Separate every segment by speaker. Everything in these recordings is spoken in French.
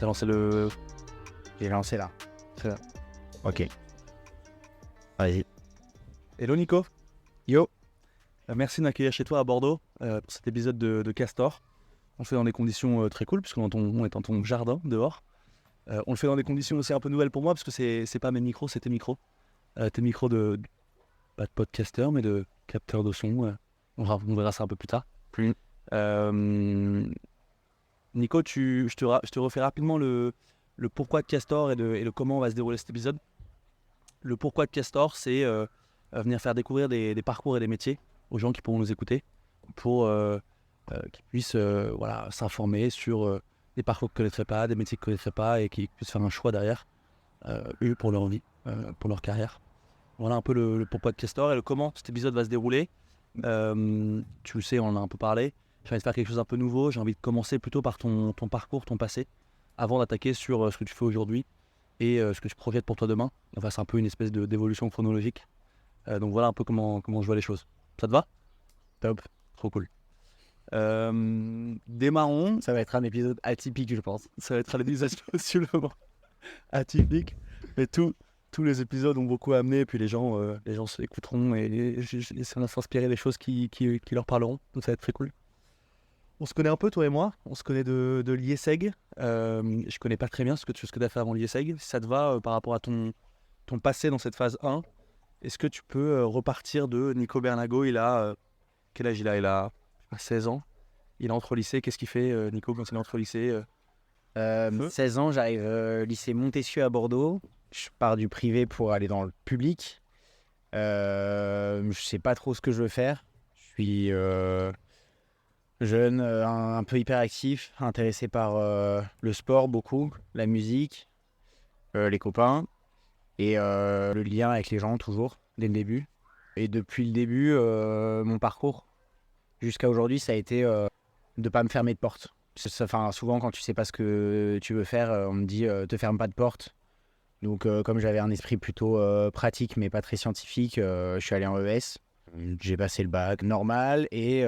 Speaker 1: T'as lancé le...
Speaker 2: J'ai lancé là.
Speaker 1: C'est là.
Speaker 2: Ok. Vas-y.
Speaker 1: Hello Nico,
Speaker 2: Yo.
Speaker 1: merci de m'accueillir chez toi à Bordeaux pour cet épisode de Castor. On le fait dans des conditions très cool puisqu'on on est dans ton jardin dehors. On le fait dans des conditions aussi un peu nouvelles pour moi parce que c'est pas mes micros, c'est tes micros. Tes micros pas de podcasteur mais de capteur de son. On verra ça un peu plus tard. Euh, Nico, je te refais rapidement le pourquoi de Castor et le comment va se dérouler cet épisode. Le pourquoi de Castor, c'est venir faire découvrir des parcours et des métiers aux gens qui pourront nous écouter pour qu'ils puissent s'informer sur des parcours qu'ils ne connaîtraient pas, des métiers qu'ils ne connaîtraient pas et qu'ils puissent faire un choix derrière, eux, pour leur vie, pour leur carrière. Voilà un peu le pourquoi de Castor et le comment cet épisode va se dérouler. Tu le sais, on en a un peu parlé. J'ai envie de faire quelque chose d'un peu nouveau. J'ai envie de commencer plutôt par ton parcours, ton passé, avant d'attaquer sur ce que tu fais aujourd'hui et ce que tu projettes pour toi demain. Enfin, c'est un peu une espèce d'évolution chronologique. Donc voilà un peu comment je vois les choses. Ça te va ?
Speaker 2: Top.
Speaker 1: Trop cool. Démarrons.
Speaker 2: Ça va être un épisode atypique, je pense.
Speaker 1: Ça va être un épisode possiblement atypique. Mais tous les épisodes ont beaucoup amené. Et puis les gens s'écouteront et on va s'inspirer des choses qui leur parleront. Donc ça va être très cool. On se connaît un peu, toi et moi. On se connaît de l'IESEG. Je connais pas très bien ce que tu as fait avant l'IESEG. Si ça te va, par rapport à ton passé dans cette phase 1, est-ce que tu peux repartir de Nico Bernago? Il a quel âge il a? Il a 16 ans. Il entre au lycée. Qu'est-ce qu'il fait, Nico, quand il entre au lycée
Speaker 2: 16 ans, j'arrive lycée Montesquieu à Bordeaux. Je pars du privé pour aller dans le public. Je sais pas trop ce que je veux faire. Je suis jeune, un peu hyperactif, intéressé par le sport beaucoup, la musique, les copains et le lien avec les gens toujours, dès le début. Et depuis le début, mon parcours jusqu'à aujourd'hui, ça a été de pas me fermer de porte. Souvent, quand tu sais pas ce que tu veux faire, on me dit te ferme pas de porte. Donc, comme j'avais un esprit plutôt pratique mais pas très scientifique, je suis allé en ES. J'ai passé le bac normal et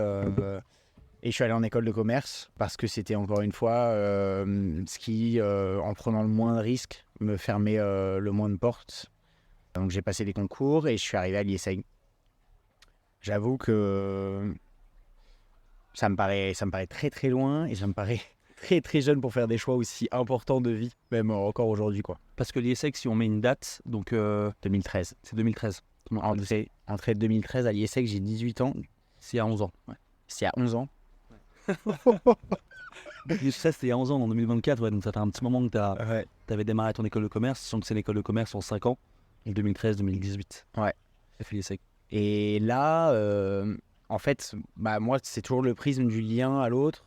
Speaker 2: je suis allé en école de commerce parce que c'était encore une fois ce qui, en prenant le moins de risques, me fermait le moins de portes. Donc j'ai passé des concours et je suis arrivé à l'IESEG. J'avoue que ça me paraît très très loin et ça me paraît très très jeune pour faire des choix aussi importants de vie, même encore aujourd'hui, quoi.
Speaker 1: Parce que l'IESEG, si on met une date, donc
Speaker 2: 2013.
Speaker 1: c'est 2013.
Speaker 2: Entrée 2013 à l'IESEG, j'ai 18 ans.
Speaker 1: C'est il y a 11 ans. Ouais.
Speaker 2: C'est il y a 11 ans.
Speaker 1: L'IESEG, c'était il y a 11 ans, en 2024. Ouais, donc ça fait un petit moment que tu avais démarré ton école de commerce. Sachant que c'est une école de commerce en 5 ans. 2013-2018.
Speaker 2: Ouais.
Speaker 1: Ça fait l'IESEG.
Speaker 2: Et là, en fait, moi, c'est toujours le prisme du lien à l'autre,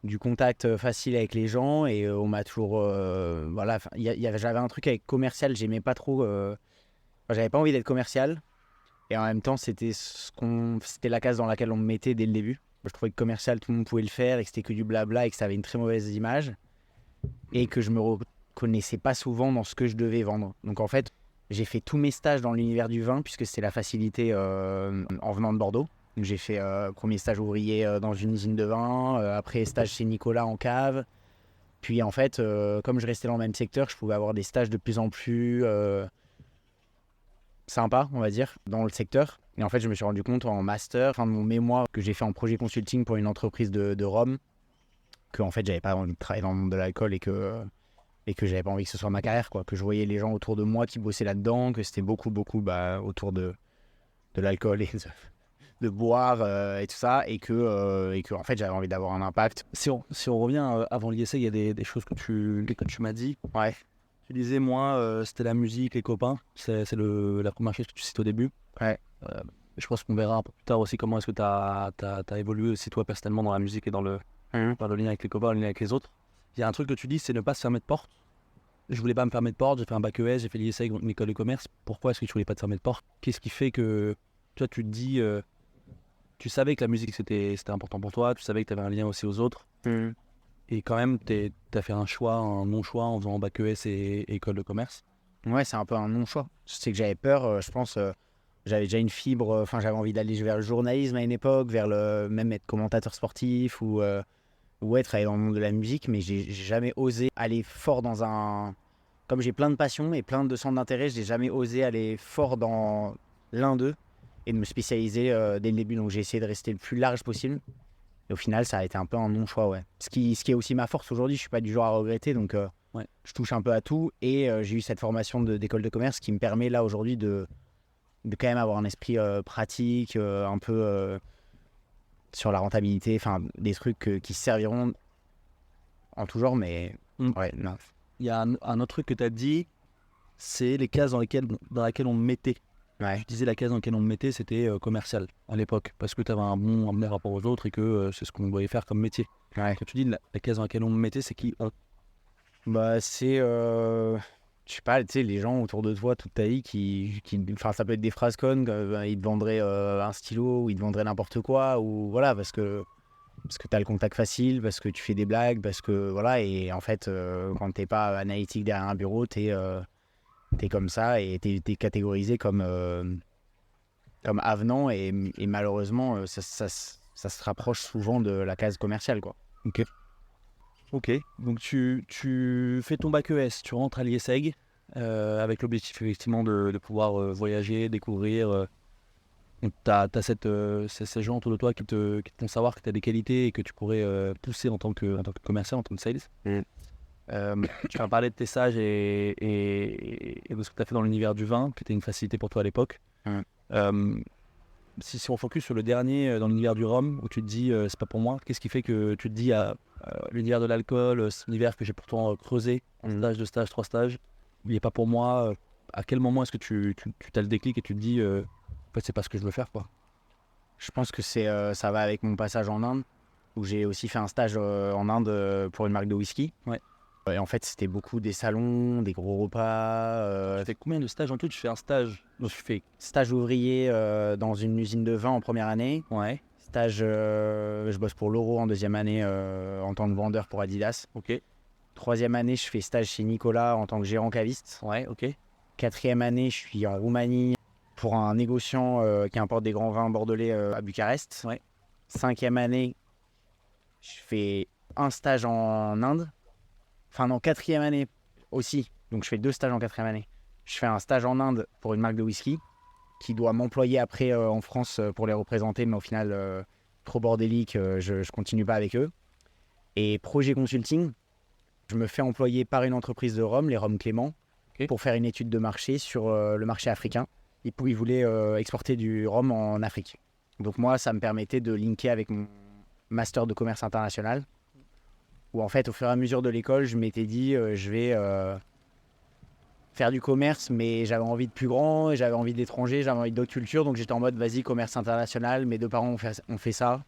Speaker 2: du contact facile avec les gens. Et on m'a toujours... j'avais un truc avec commercial, j'aimais pas trop... j'avais pas envie d'être commercial. Et en même temps, c'était la case dans laquelle on me mettait dès le début. Je trouvais que commercial, tout le monde pouvait le faire et que c'était que du blabla et que ça avait une très mauvaise image. Et que je me reconnaissais pas souvent dans ce que je devais vendre. Donc en fait, j'ai fait tous mes stages dans l'univers du vin puisque c'était la facilité en venant de Bordeaux. Donc j'ai fait premier stage ouvrier dans une usine de vin, après stage chez Nicolas en cave. Puis en fait, comme je restais dans le même secteur, je pouvais avoir des stages de plus en plus sympas, on va dire, dans le secteur. Et en fait, je me suis rendu compte en master, fin de mon mémoire, que j'ai fait en projet consulting pour une entreprise de Rome, que en fait, j'avais pas envie de travailler dans le monde de l'alcool et que j'avais pas envie que ce soit ma carrière, quoi. Que je voyais les gens autour de moi qui bossaient là-dedans, que c'était beaucoup autour de l'alcool et de boire et tout ça, et que en fait j'avais envie d'avoir un impact.
Speaker 1: Si on revient avant l'IESEG, il y a des choses que tu m'as dit.
Speaker 2: Ouais.
Speaker 1: Tu disais, moi, c'était la musique, les copains. C'est la première chose que tu cites au début.
Speaker 2: Ouais.
Speaker 1: Je pense qu'on verra un peu plus tard aussi comment est-ce que tu as évolué aussi toi personnellement dans la musique et dans le lien avec les copains, le lien avec les autres. Il y a un truc que tu dis, c'est ne pas se fermer de porte. Je voulais pas me fermer de porte, j'ai fait un bac ES, j'ai fait l'IESEG, une école de commerce. Pourquoi est-ce que tu voulais pas te fermer de porte? Qu'est-ce qui fait que toi tu te dis, tu savais que la musique c'était important pour toi, tu savais que tu avais un lien aussi aux autres. Et quand même, tu as fait un non-choix en faisant bac ES et école de commerce.
Speaker 2: Ouais, c'est un peu un non-choix. C'est que j'avais peur, je pense, j'avais déjà une fibre, j'avais envie d'aller vers le journalisme à une époque, même être commentateur sportif ou ouais, travailler dans le monde de la musique, mais j'ai jamais osé aller fort dans un... Comme j'ai plein de passions et plein de centres d'intérêt, j'ai jamais osé aller fort dans l'un d'eux et de me spécialiser dès le début. Donc j'ai essayé de rester le plus large possible. Et au final, ça a été un peu un non-choix, ouais. Ce qui est aussi ma force aujourd'hui, je suis pas du genre à regretter, donc
Speaker 1: Ouais.
Speaker 2: je touche un peu à tout. Et j'ai eu cette formation d'école de commerce qui me permet là aujourd'hui de quand même avoir un esprit pratique, un peu sur la rentabilité, enfin des trucs qui serviront en tout genre, mais ouais, non.
Speaker 1: Il y a un autre truc que tu as dit, c'est les cases dans laquelle on me mettait.
Speaker 2: Ouais.
Speaker 1: Je disais la case dans laquelle on me mettait, c'était commercial à l'époque, parce que tu avais un bon rapport aux autres et que c'est ce qu'on voyait faire comme métier.
Speaker 2: Ouais.
Speaker 1: Quand tu dis la case dans laquelle on me mettait, c'est qui on?
Speaker 2: Bah, c'est, je sais pas, tu sais, les gens autour de toi toute ta vie enfin, ça peut être des phrases connes, ils te vendraient un stylo, ou ils te vendraient n'importe quoi, ou voilà, parce que t'as le contact facile, parce que tu fais des blagues, parce que voilà, et en fait, quand t'es pas analytique derrière un bureau, t'es comme ça, et t'es catégorisé comme avenant, et malheureusement, ça se rapproche souvent de la case commerciale, quoi.
Speaker 1: Ok, donc tu fais ton bac ES, tu rentres à l'IESEG avec l'objectif effectivement de pouvoir voyager, découvrir. Donc tu as ces gens autour de toi qui te font savoir que tu as des qualités et que tu pourrais pousser en tant que commercial, en tant que sales. Tu as parlé de tes stages et de ce que tu as fait dans l'univers du vin, qui était une facilité pour toi à l'époque.
Speaker 2: Mm.
Speaker 1: Si on focus sur le dernier dans l'univers du rhum, où tu te dis c'est pas pour moi, qu'est-ce qui fait que tu te dis l'univers de l'alcool, cet univers que j'ai pourtant creusé en stage, 2 stages, 3 stages, il n'est pas pour moi. À quel moment est-ce que tu as le déclic et tu te dis en fait c'est pas ce que je veux faire quoi?
Speaker 2: Je pense que ça va avec mon passage en Inde, où j'ai aussi fait un stage en Inde pour une marque de whisky.
Speaker 1: Ouais.
Speaker 2: Et en fait, c'était beaucoup des salons, des gros repas.
Speaker 1: Tu fais combien de stages en tout? Tu fais un stage, donc tu fais
Speaker 2: Stage ouvrier dans une usine de vin en première année.
Speaker 1: ouais,
Speaker 2: Stage, je bosse pour l'Euro en deuxième année en tant que vendeur pour Adidas.
Speaker 1: ok,
Speaker 2: Troisième année, je fais stage chez Nicolas en tant que gérant caviste.
Speaker 1: ouais, ok,
Speaker 2: Quatrième année, je suis en Roumanie pour un négociant qui importe des grands vins bordelais à Bucarest.
Speaker 1: Ouais.
Speaker 2: Cinquième année, je fais un stage en Inde. Enfin non, quatrième année aussi. Donc je fais 2 stages en quatrième année. Je fais un stage en Inde pour une marque de whisky qui doit m'employer après en France pour les représenter, mais au final, trop bordélique, je continue pas avec eux. Et projet consulting, je me fais employer par une entreprise de rhum, les Rhums Clément, pour faire une étude de marché sur le marché africain. Ils voulaient exporter du rhum en Afrique. Donc moi, ça me permettait de linker avec mon master de commerce international, où en fait, au fur et à mesure de l'école, je m'étais dit, je vais faire du commerce, mais j'avais envie de plus grand, j'avais envie d'étranger, j'avais envie d'autres cultures, donc j'étais en mode, vas-y, commerce international, mes 2 parents ont fait ça,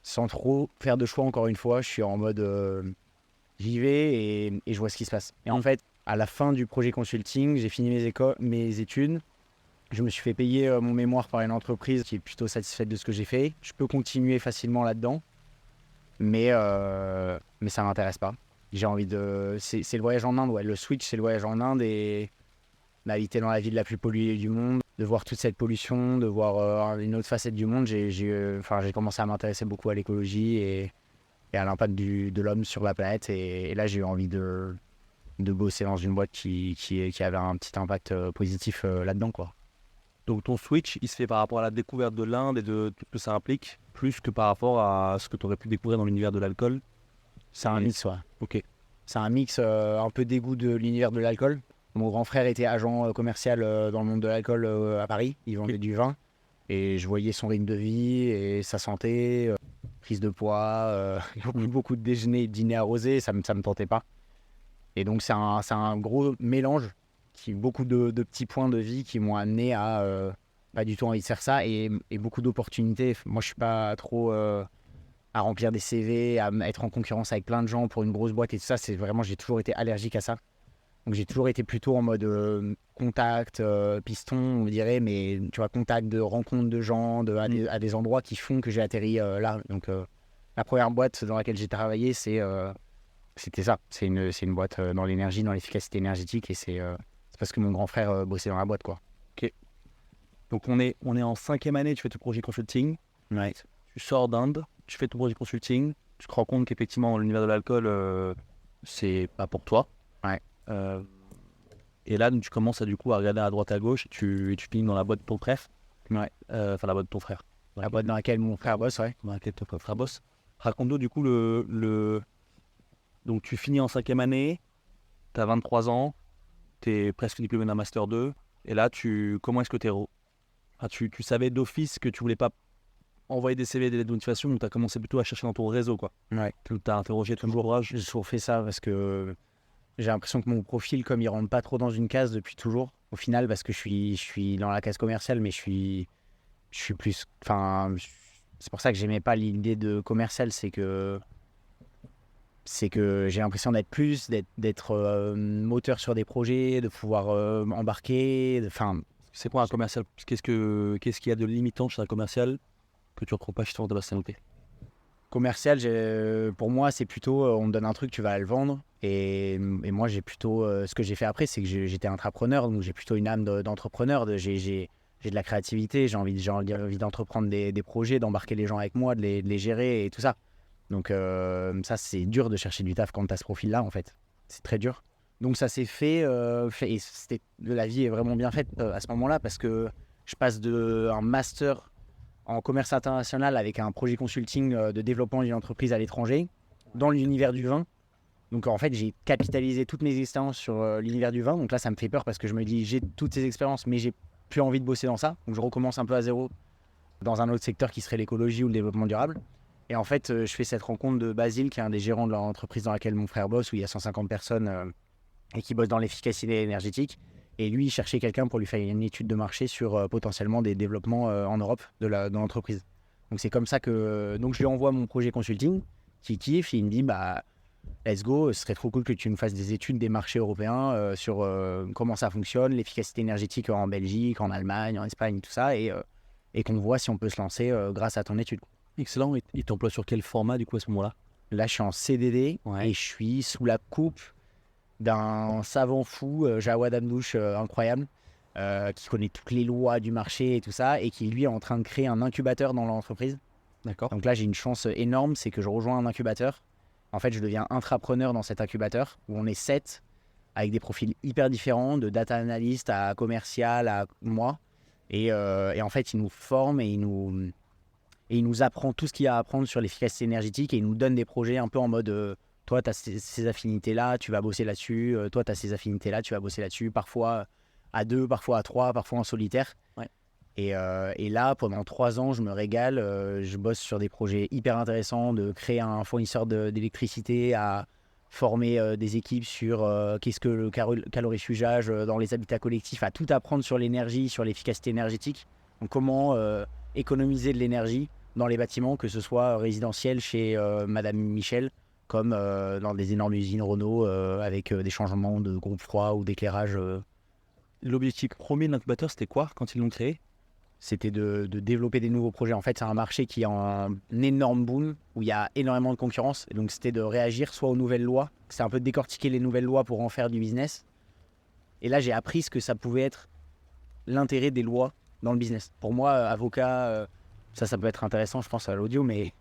Speaker 2: sans trop faire de choix, encore une fois, je suis en mode, j'y vais et je vois ce qui se passe. Et en fait, à la fin du projet consulting, j'ai fini mes études, je me suis fait payer mon mémoire par une entreprise qui est plutôt satisfaite de ce que j'ai fait, je peux continuer facilement là-dedans, mais ça m'intéresse pas. J'ai envie de... C'est le voyage en Inde, ouais. Le switch, c'est le voyage en Inde et d'habiter dans la ville la plus polluée du monde, de voir toute cette pollution, de voir une autre facette du monde. J'ai commencé à m'intéresser beaucoup à l'écologie et à l'impact de l'homme sur la planète. Et là, j'ai eu envie de bosser dans une boîte qui avait un petit impact positif là-dedans, quoi.
Speaker 1: Donc ton switch, il se fait par rapport à la découverte de l'Inde et de tout ce que ça implique, plus que par rapport à ce que tu aurais pu découvrir dans l'univers de l'alcool.
Speaker 2: C'est un mix, ouais.
Speaker 1: Ok.
Speaker 2: C'est un mix un peu dégoût de l'univers de l'alcool. Mon grand frère était agent commercial dans le monde de l'alcool à Paris. Il vendait du vin. Et je voyais son rythme de vie et sa santé, prise de poids, beaucoup de déjeuners et de dîners arrosés. Ça me tentait pas. Et donc c'est un gros mélange, beaucoup de petits points de vie qui m'ont amené à pas du tout envie de faire ça et beaucoup d'opportunités. Moi, je suis pas trop à remplir des CV, à être en concurrence avec plein de gens pour une grosse boîte et tout ça. C'est vraiment, j'ai toujours été allergique à ça. Donc j'ai toujours été plutôt en mode contact, piston, on dirait, mais tu vois, contact de rencontre de gens, à des endroits qui font que j'ai atterri là. Donc la première boîte dans laquelle j'ai travaillé, c'était ça. C'est une boîte dans l'énergie, dans l'efficacité énergétique et c'est parce que mon grand frère bossait dans la boîte, quoi.
Speaker 1: Ok. Donc on est en 5e année, tu fais ton projet consulting.
Speaker 2: Ouais.
Speaker 1: Tu sors d'Inde, tu fais ton projet consulting, tu te rends compte qu'effectivement, l'univers de l'alcool, c'est pas pour toi.
Speaker 2: Ouais.
Speaker 1: Et là, donc, tu commences à, du coup, à regarder à droite à gauche et tu finis dans la boîte de ton frère.
Speaker 2: Ouais.
Speaker 1: Enfin, la boîte de ton frère.
Speaker 2: La boîte dans laquelle mon frère bosse, ouais.
Speaker 1: Dans laquelle ton frère bosse. Raconte-nous, du coup, donc, tu finis en 5e année, tu as 23 ans, tu es presque diplômé d'un Master 2. Et là, comment est-ce que tu savais d'office que tu voulais pas envoyer des CV et des lettres de motivation, donc tu as commencé plutôt à chercher dans ton réseau, quoi.
Speaker 2: Ouais.
Speaker 1: Tu as interrogé ton entourage.
Speaker 2: J'ai toujours fait ça parce que j'ai l'impression que mon profil, comme il rentre pas trop dans une case depuis toujours, au final, parce que je suis dans la case commerciale, mais je suis plus. Enfin, c'est pour ça que j'aimais pas l'idée de commercial, c'est que j'ai l'impression d'être moteur sur des projets, de pouvoir embarquer. Enfin,
Speaker 1: C'est quoi un commercial? Qu'est-ce qu'il y a de limitant chez un commercial que tu ne retrouves pas chez ton de personnalité?
Speaker 2: commercial, pour moi, c'est plutôt on me donne un truc, tu vas le vendre. Et moi, j'ai plutôt. Ce que j'ai fait après, c'est que j'étais intrapreneur, donc j'ai plutôt une âme d'entrepreneur. J'ai de la créativité, j'ai envie d'entreprendre des projets, d'embarquer les gens avec moi, de les gérer et tout ça. Donc, ça, c'est dur de chercher du taf quand tu as ce profil-là, en fait. C'est très dur. Donc, ça s'est fait. Et la vie est vraiment bien faite à ce moment-là parce que je passe d'un master en commerce international avec un projet consulting de développement d'une entreprise à l'étranger dans l'univers du vin. Donc en fait, j'ai capitalisé toutes mes expériences sur l'univers du vin. Donc là, ça me fait peur parce que je me dis, j'ai toutes ces expériences, mais j'ai plus envie de bosser dans ça. Donc je recommence un peu à zéro dans un autre secteur qui serait l'écologie ou le développement durable. Et en fait, je fais cette rencontre de Basile, qui est un des gérants de l'entreprise dans laquelle mon frère bosse, où il y a 150 personnes et qui bosse dans l'efficacité énergétique. Et lui, il cherchait quelqu'un pour lui faire une étude de marché sur potentiellement des développements en Europe de l'entreprise. Donc c'est comme ça que donc je lui envoie mon projet consulting, qui kiffe, et il me dit bah let's go, ce serait trop cool que tu nous fasses des études des marchés européens sur comment ça fonctionne, l'efficacité énergétique en Belgique, en Allemagne, en Espagne, tout ça, et qu'on voit si on peut se lancer grâce à ton étude.
Speaker 1: Excellent. Et il t'emploie sur quel format, du coup, à ce moment-là?
Speaker 2: Là, je suis en CDD
Speaker 1: Ouais.
Speaker 2: et je suis sous la coupe d'un savant fou, Jawad Amdouche, incroyable, qui connaît toutes les lois du marché et tout ça, et qui lui est en train de créer un incubateur dans l'entreprise.
Speaker 1: D'accord.
Speaker 2: Donc là, j'ai une chance énorme, c'est que je rejoins un incubateur. En fait, je deviens intrapreneur dans cet incubateur où on est 7 avec des profils hyper différents, de data analyst à commercial à moi. Et en fait, il nous forme et il nous apprend tout ce qu'il y a à apprendre sur l'efficacité énergétique, et il nous donne des projets un peu en mode toi, tu as ces affinités-là, tu vas bosser là-dessus. Toi, tu as ces affinités-là, tu vas bosser là-dessus. Parfois à 2, parfois à 3, parfois en solitaire.
Speaker 1: Ouais.
Speaker 2: Et là, pendant 3 ans, je me régale. Je bosse sur des projets hyper intéressants, de créer un fournisseur d'électricité, à former des équipes sur qu'est-ce que le calorifugage dans les habitats collectifs, à tout apprendre sur l'énergie, sur l'efficacité énergétique. Donc comment économiser de l'énergie dans les bâtiments, que ce soit résidentiel chez Madame Michel, comme dans des énormes usines Renault avec des changements de groupe froid ou d'éclairage.
Speaker 1: L'objectif premier de l'incubateur, c'était quoi quand ils l'ont créé?
Speaker 2: C'était de développer des nouveaux projets. En fait, c'est un marché qui est en un énorme boom, où il y a énormément de concurrence. Et donc, c'était de réagir soit aux nouvelles lois, c'est un peu de décortiquer les nouvelles lois pour en faire du business. Et là, j'ai appris ce que ça pouvait être l'intérêt des lois dans le business. Pour moi, avocat, ça peut être intéressant, je pense, à l'audio, mais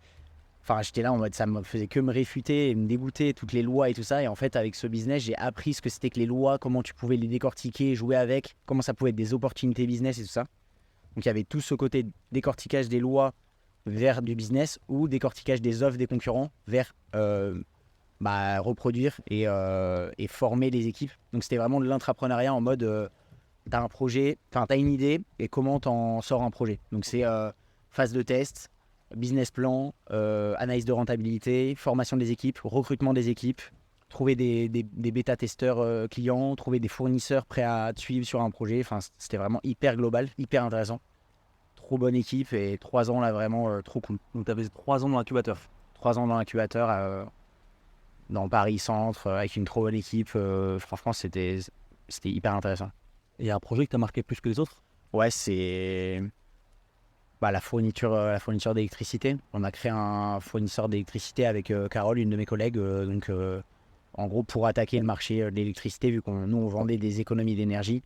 Speaker 2: enfin, j'étais là en mode, ça me faisait que me réfuter et me dégoûter, toutes les lois et tout ça. Et en fait, avec ce business, j'ai appris ce que c'était que les lois, comment tu pouvais les décortiquer, jouer avec, comment ça pouvait être des opportunités business et tout ça. Donc, il y avait tout ce côté décortiquage des lois vers du business, ou décortiquage des offres des concurrents vers reproduire et former les équipes. Donc, c'était vraiment de l'intrapreneuriat en mode, t'as un projet, t'as une idée, et comment t'en sors un projet. Donc, c'est phase de test, business plan, analyse de rentabilité, formation des équipes, recrutement des équipes, trouver des bêta-testeurs clients, trouver des fournisseurs prêts à te suivre sur un projet. Enfin, c'était vraiment hyper global, hyper intéressant. Trop bonne équipe, et 3 ans là, vraiment trop cool.
Speaker 1: Donc, tu avais 3 ans dans l'incubateur.
Speaker 2: 3 ans dans l'incubateur, dans Paris Centre, avec une trop bonne équipe. Franchement, c'était hyper intéressant.
Speaker 1: Et il y a un projet qui t'a marqué plus que les autres?
Speaker 2: Ouais, c'est la fourniture d'électricité. On a créé un fournisseur d'électricité avec Carole, une de mes collègues. En gros, pour attaquer le marché de l'électricité, vu qu'on vendait des économies d'énergie,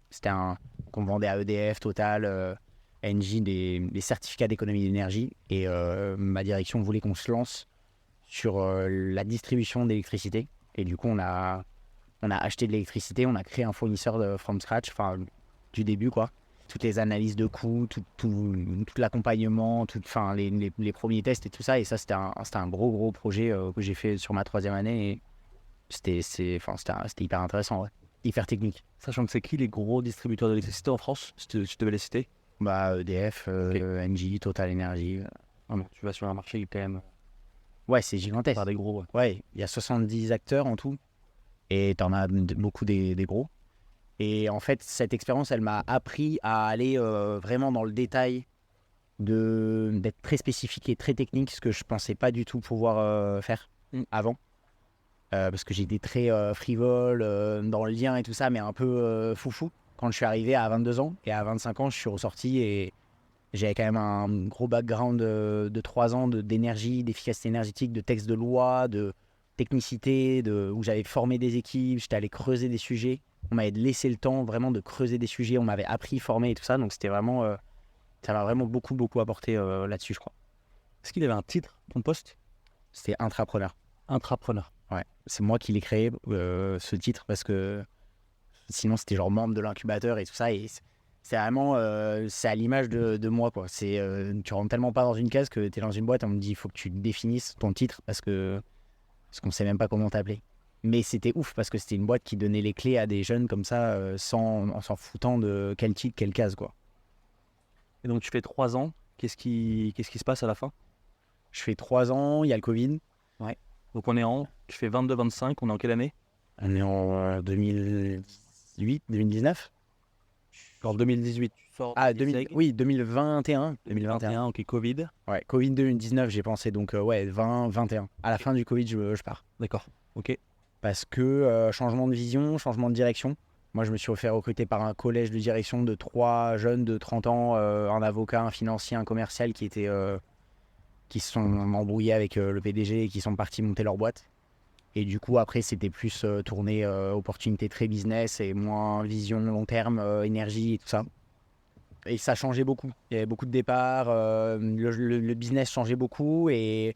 Speaker 2: qu'on vendait à EDF, Total, Engie, des certificats d'économie d'énergie. Et ma direction voulait qu'on se lance sur la distribution d'électricité. Et du coup, on a acheté de l'électricité, on a créé un fournisseur from scratch, enfin, du début, quoi. Toutes les analyses de coûts, tout l'accompagnement, les premiers tests et tout ça. Et ça, c'était un gros projet que j'ai fait sur ma 3e année. Et c'était hyper intéressant, ouais. Hyper technique.
Speaker 1: Sachant que c'est qui les gros distributeurs d'électricité en France, si tu devais les citer?
Speaker 2: EDF, Engie, Total Energy.
Speaker 1: Tu vas sur un marché quand même.
Speaker 2: Ouais, c'est gigantesque.
Speaker 1: Par des gros.
Speaker 2: Ouais, il y a 70 acteurs en tout. Et t'en as beaucoup des gros. Et en fait, cette expérience, elle m'a appris à aller vraiment dans le détail, d'être très spécifique et très technique, ce que je pensais pas du tout pouvoir faire avant. Parce que j'étais très frivole dans le lien et tout ça, mais un peu foufou. Quand je suis arrivé à 22 ans, et à 25 ans, je suis ressorti et j'avais quand même un gros background de 3 ans d'énergie, d'efficacité énergétique, de texte de loi, de technicité, où j'avais formé des équipes, j'étais allé creuser des sujets. On m'avait laissé le temps vraiment de creuser des sujets, on m'avait appris, formé et tout ça. Donc c'était vraiment, ça m'a vraiment beaucoup apporté là-dessus, je crois.
Speaker 1: Est-ce qu'il avait un titre, ton poste?
Speaker 2: C'était intrapreneur.
Speaker 1: Intrapreneur.
Speaker 2: Ouais, c'est moi qui l'ai créé, ce titre, parce que sinon c'était genre membre de l'incubateur et tout ça. Et c'est vraiment, c'est à l'image de moi, quoi. C'est, tu rentres tellement pas dans une case que tu es dans une boîte, on me dit il faut que tu définisses ton titre parce qu'on sait même pas comment t'appeler. Mais c'était ouf parce que c'était une boîte qui donnait les clés à des jeunes comme ça, en s'en foutant de quel titre, quelle case, quoi.
Speaker 1: Et donc tu fais 3 ans, qu'est-ce qui se passe à la fin?
Speaker 2: Je fais 3 ans, il y a le Covid.
Speaker 1: Ouais. Donc tu fais 22-25, on est en quelle année?
Speaker 2: On est en 2018, 2019.
Speaker 1: En 2018, tu sors.
Speaker 2: Ah, 2021.
Speaker 1: 2021, ok, Covid.
Speaker 2: Ouais, Covid 2019, j'ai pensé, donc 2021. À la fin du Covid, je pars.
Speaker 1: D'accord, ok.
Speaker 2: Parce que changement de vision, changement de direction. Moi, je me suis fait recruter par un collège de direction de 3 jeunes de 30 ans, un avocat, un financier, un commercial qui se sont embrouillés avec le PDG et qui sont partis monter leur boîte. Et du coup, après, c'était plus tourné opportunité très business et moins vision long terme, énergie et tout ça. Et ça changeait beaucoup. Il y avait beaucoup de départs, le business changeait beaucoup et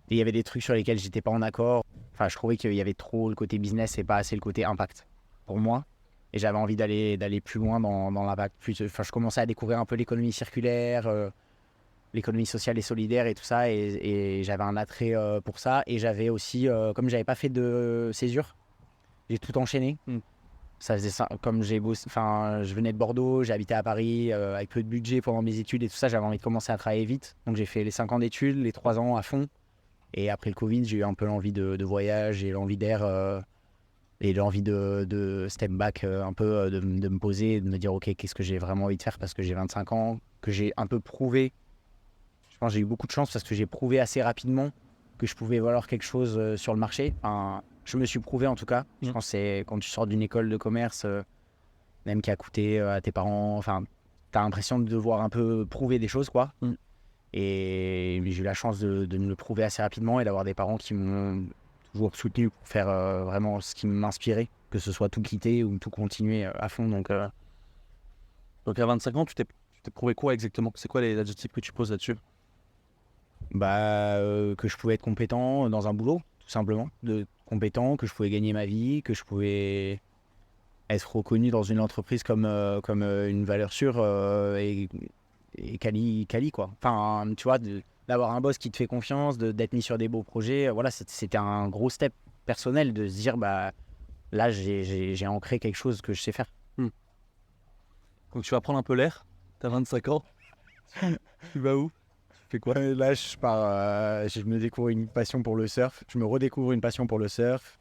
Speaker 2: il y avait des trucs sur lesquels j'étais pas en accord. Enfin, je trouvais qu'il y avait trop le côté business et pas assez le côté impact pour moi. Et j'avais envie d'aller plus loin dans l'impact. Enfin, je commençais à découvrir un peu l'économie circulaire, l'économie sociale et solidaire et tout ça. Et j'avais un attrait pour ça. Et j'avais aussi, comme j'avais pas fait de césure, j'ai tout enchaîné. Ça faisait ça, comme je venais de Bordeaux, j'ai habité à Paris avec peu de budget pendant mes études et tout ça. J'avais envie de commencer à travailler vite. Donc j'ai fait les 5 ans d'études, les 3 ans à fond. Et après le Covid, j'ai eu un peu l'envie de voyage et l'envie d'air et l'envie de step back un peu, de me poser, de me dire ok, qu'est-ce que j'ai vraiment envie de faire parce que j'ai 25 ans, que j'ai un peu prouvé. Je pense que j'ai eu beaucoup de chance parce que j'ai prouvé assez rapidement que je pouvais valoir quelque chose sur le marché. Enfin, je me suis prouvé en tout cas. Je pense que c'est quand tu sors d'une école de commerce, même qui a coûté à tes parents, enfin, t'as l'impression de devoir un peu prouver des choses, quoi. Et j'ai eu la chance de me le prouver assez rapidement et d'avoir des parents qui m'ont toujours soutenu pour faire vraiment ce qui m'inspirait, que ce soit tout quitter ou tout continuer à fond. Donc
Speaker 1: à 25 ans, tu t'es prouvé quoi exactement? C'est quoi les adjectifs que tu poses là-dessus?
Speaker 2: Que je pouvais être compétent dans un boulot, tout simplement. Compétent, que je pouvais gagner ma vie, que je pouvais être reconnu dans une entreprise comme une valeur sûre et quali, quoi. Enfin, tu vois, d'avoir un boss qui te fait confiance, d'être mis sur des beaux projets. Voilà, c'était un gros step personnel de se dire, là, j'ai ancré quelque chose que je sais faire.
Speaker 1: Donc tu vas prendre un peu l'air, t'as 25 ans, tu vas où? Tu fais quoi?
Speaker 2: Là, je pars, je me découvre une passion pour le surf. Je me redécouvre une passion pour le surf.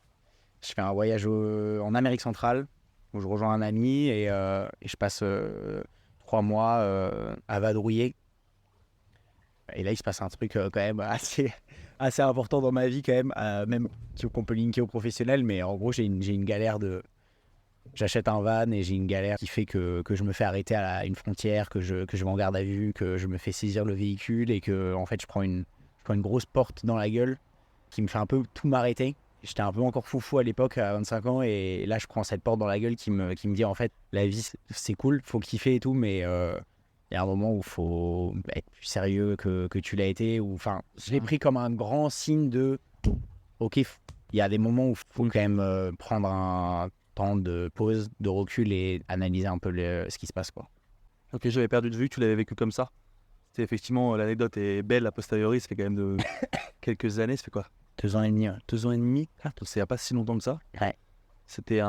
Speaker 2: Je fais un voyage en Amérique centrale où je rejoins un ami et je passe 3 mois à vadrouiller. Et là, il se passe un truc quand même assez important dans ma vie quand même, même qu'on peut linker au professionnel. Mais en gros, j'ai une galère j'achète un van et j'ai une galère qui fait que je me fais arrêter à une frontière, que je vais en garde à vue, que je me fais saisir le véhicule et que en fait, je prends une grosse porte dans la gueule qui me fait un peu tout m'arrêter. J'étais un peu encore foufou à l'époque, à 25 ans, et là, je prends cette porte dans la gueule qui me dit, en fait, la vie, c'est cool, faut kiffer et tout, mais il y a un moment où il faut être plus sérieux que tu l'as été. Enfin, je l'ai pris comme un grand signe de ok, il y a des moments où il faut quand même prendre un temps de pause, de recul et analyser un peu ce qui se passe, quoi.
Speaker 1: Ok, j'avais perdu de vue que tu l'avais vécu comme ça. C'est effectivement, l'anecdote est belle a posteriori, ça fait quand même de quelques années, ça fait quoi?
Speaker 2: 2 ans et demi, ouais.
Speaker 1: 2 ans et demi? Ah, donc c'est il n'y a pas si longtemps que ça.
Speaker 2: Ouais.
Speaker 1: C'était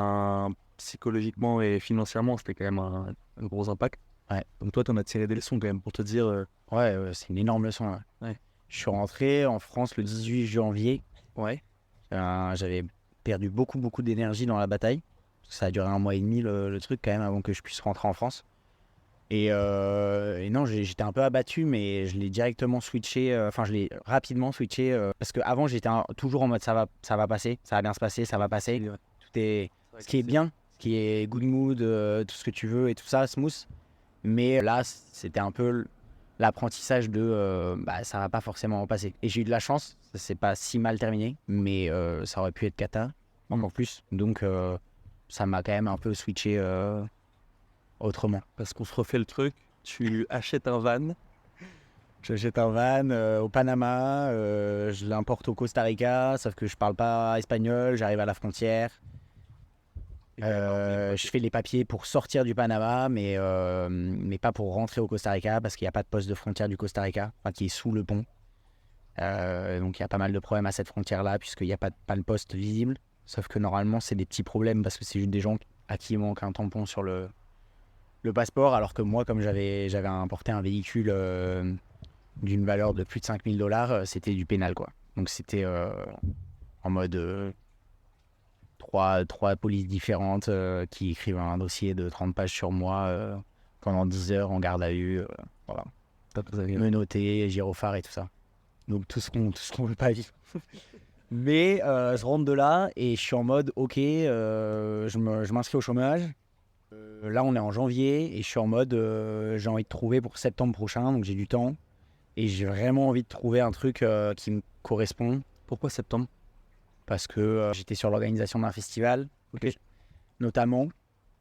Speaker 1: psychologiquement et financièrement, c'était quand même un gros impact.
Speaker 2: Ouais.
Speaker 1: Donc toi, tu en as tiré des leçons quand même pour te dire...
Speaker 2: Ouais, c'est une énorme leçon. Ouais.
Speaker 1: Ouais.
Speaker 2: Je suis rentré en France le 18 janvier.
Speaker 1: Ouais.
Speaker 2: J'avais perdu beaucoup d'énergie dans la bataille. Ça a duré 1 mois et demi le truc quand même avant que je puisse rentrer en France. Et non, j'étais un peu abattu, mais je l'ai directement switché. Je l'ai rapidement switché parce qu'avant j'étais toujours en mode ça va passer, ça va bien se passer, ça va passer.
Speaker 1: Ouais.
Speaker 2: Tout est, ce qui est bien, ce qui est good mood, tout ce que tu veux et tout ça, smooth. Mais là, c'était un peu l'apprentissage de ça va pas forcément passer. Et j'ai eu de la chance, ça s'est pas si mal terminé, mais ça aurait pu être cata, encore plus. Donc ça m'a quand même un peu switché autrement.
Speaker 1: Parce qu'on se refait le truc, tu achètes un van.
Speaker 2: J'achète un van au Panama, je l'importe au Costa Rica, sauf que je parle pas espagnol, j'arrive à la frontière. Je fais les papiers pour sortir du Panama, mais pas pour rentrer au Costa Rica, parce qu'il n'y a pas de poste de frontière du Costa Rica, qui est sous le pont. Donc il y a pas mal de problèmes à cette frontière-là, puisqu'il n'y a pas de poste visible. Sauf que normalement, c'est des petits problèmes, parce que c'est juste des gens à qui il manque un tampon sur le passeport, alors que moi, comme j'avais importé un véhicule d'une valeur de plus de $5 000, c'était du pénal, quoi. Donc c'était en mode... Trois polices différentes qui écrivent un dossier de 30 pages sur moi pendant 10 heures en garde à vue. Voilà. Menotté, gyrophare et tout ça. Donc tout ce qu'on veut pas vivre. Mais je rentre de là et je suis en mode ok, je m'inscris au chômage. Là on est en janvier et je suis en mode j'ai envie de trouver pour septembre prochain, donc j'ai du temps. Et j'ai vraiment envie de trouver un truc qui me correspond.
Speaker 1: Pourquoi septembre?
Speaker 2: Parce que j'étais sur l'organisation d'un festival, notamment,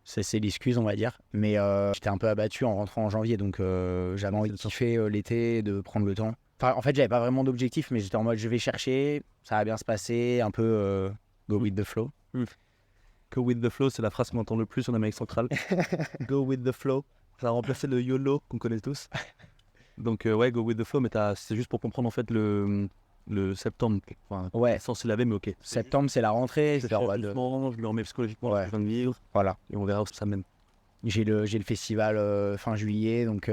Speaker 2: c'est l'excuse on va dire, mais j'étais un peu abattu en rentrant en janvier, donc j'avais envie de kiffer l'été, de prendre le temps. Enfin, en fait, j'avais pas vraiment d'objectif, mais j'étais en mode je vais chercher, ça va bien se passer, un peu go with the flow.
Speaker 1: Go with the flow, c'est la phrase qu'on entend le plus en Amérique centrale. Go with the flow, ça a remplacé le YOLO qu'on connaît tous. Donc ouais, go with the flow, mais c'est juste pour comprendre en fait le septembre, enfin,
Speaker 2: Ouais.
Speaker 1: sans se laver, mais ok.
Speaker 2: Septembre, c'est la rentrée.
Speaker 1: Je me remets psychologiquement ce que je viens de vivre.
Speaker 2: Voilà.
Speaker 1: Et on verra où ça mène.
Speaker 2: J'ai le festival fin juillet, donc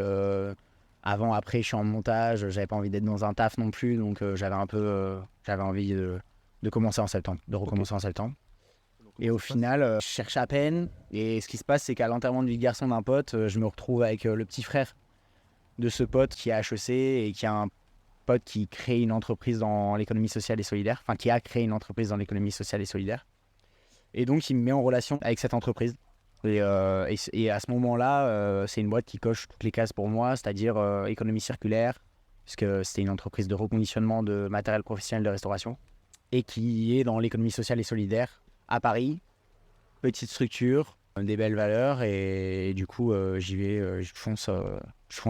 Speaker 2: avant, après, je suis en montage. J'avais pas envie d'être dans un taf non plus, donc j'avais envie de commencer en septembre, de recommencer en septembre. Et au final, je cherche à peine. Et ce qui se passe, c'est qu'à l'enterrement de vie de garçon d'un pote, je me retrouve avec le petit frère de ce pote qui est à HEC et qui a un pote qui crée une entreprise dans l'économie sociale et solidaire, enfin qui a créé une entreprise dans l'économie sociale et solidaire. Et donc il me met en relation avec cette entreprise. Et à ce moment-là, c'est une boîte qui coche toutes les cases pour moi, c'est-à-dire économie circulaire, puisque c'était une entreprise de reconditionnement de matériel professionnel de restauration, et qui est dans l'économie sociale et solidaire à Paris, petite structure, des belles valeurs, et du coup j'y vais, je fonce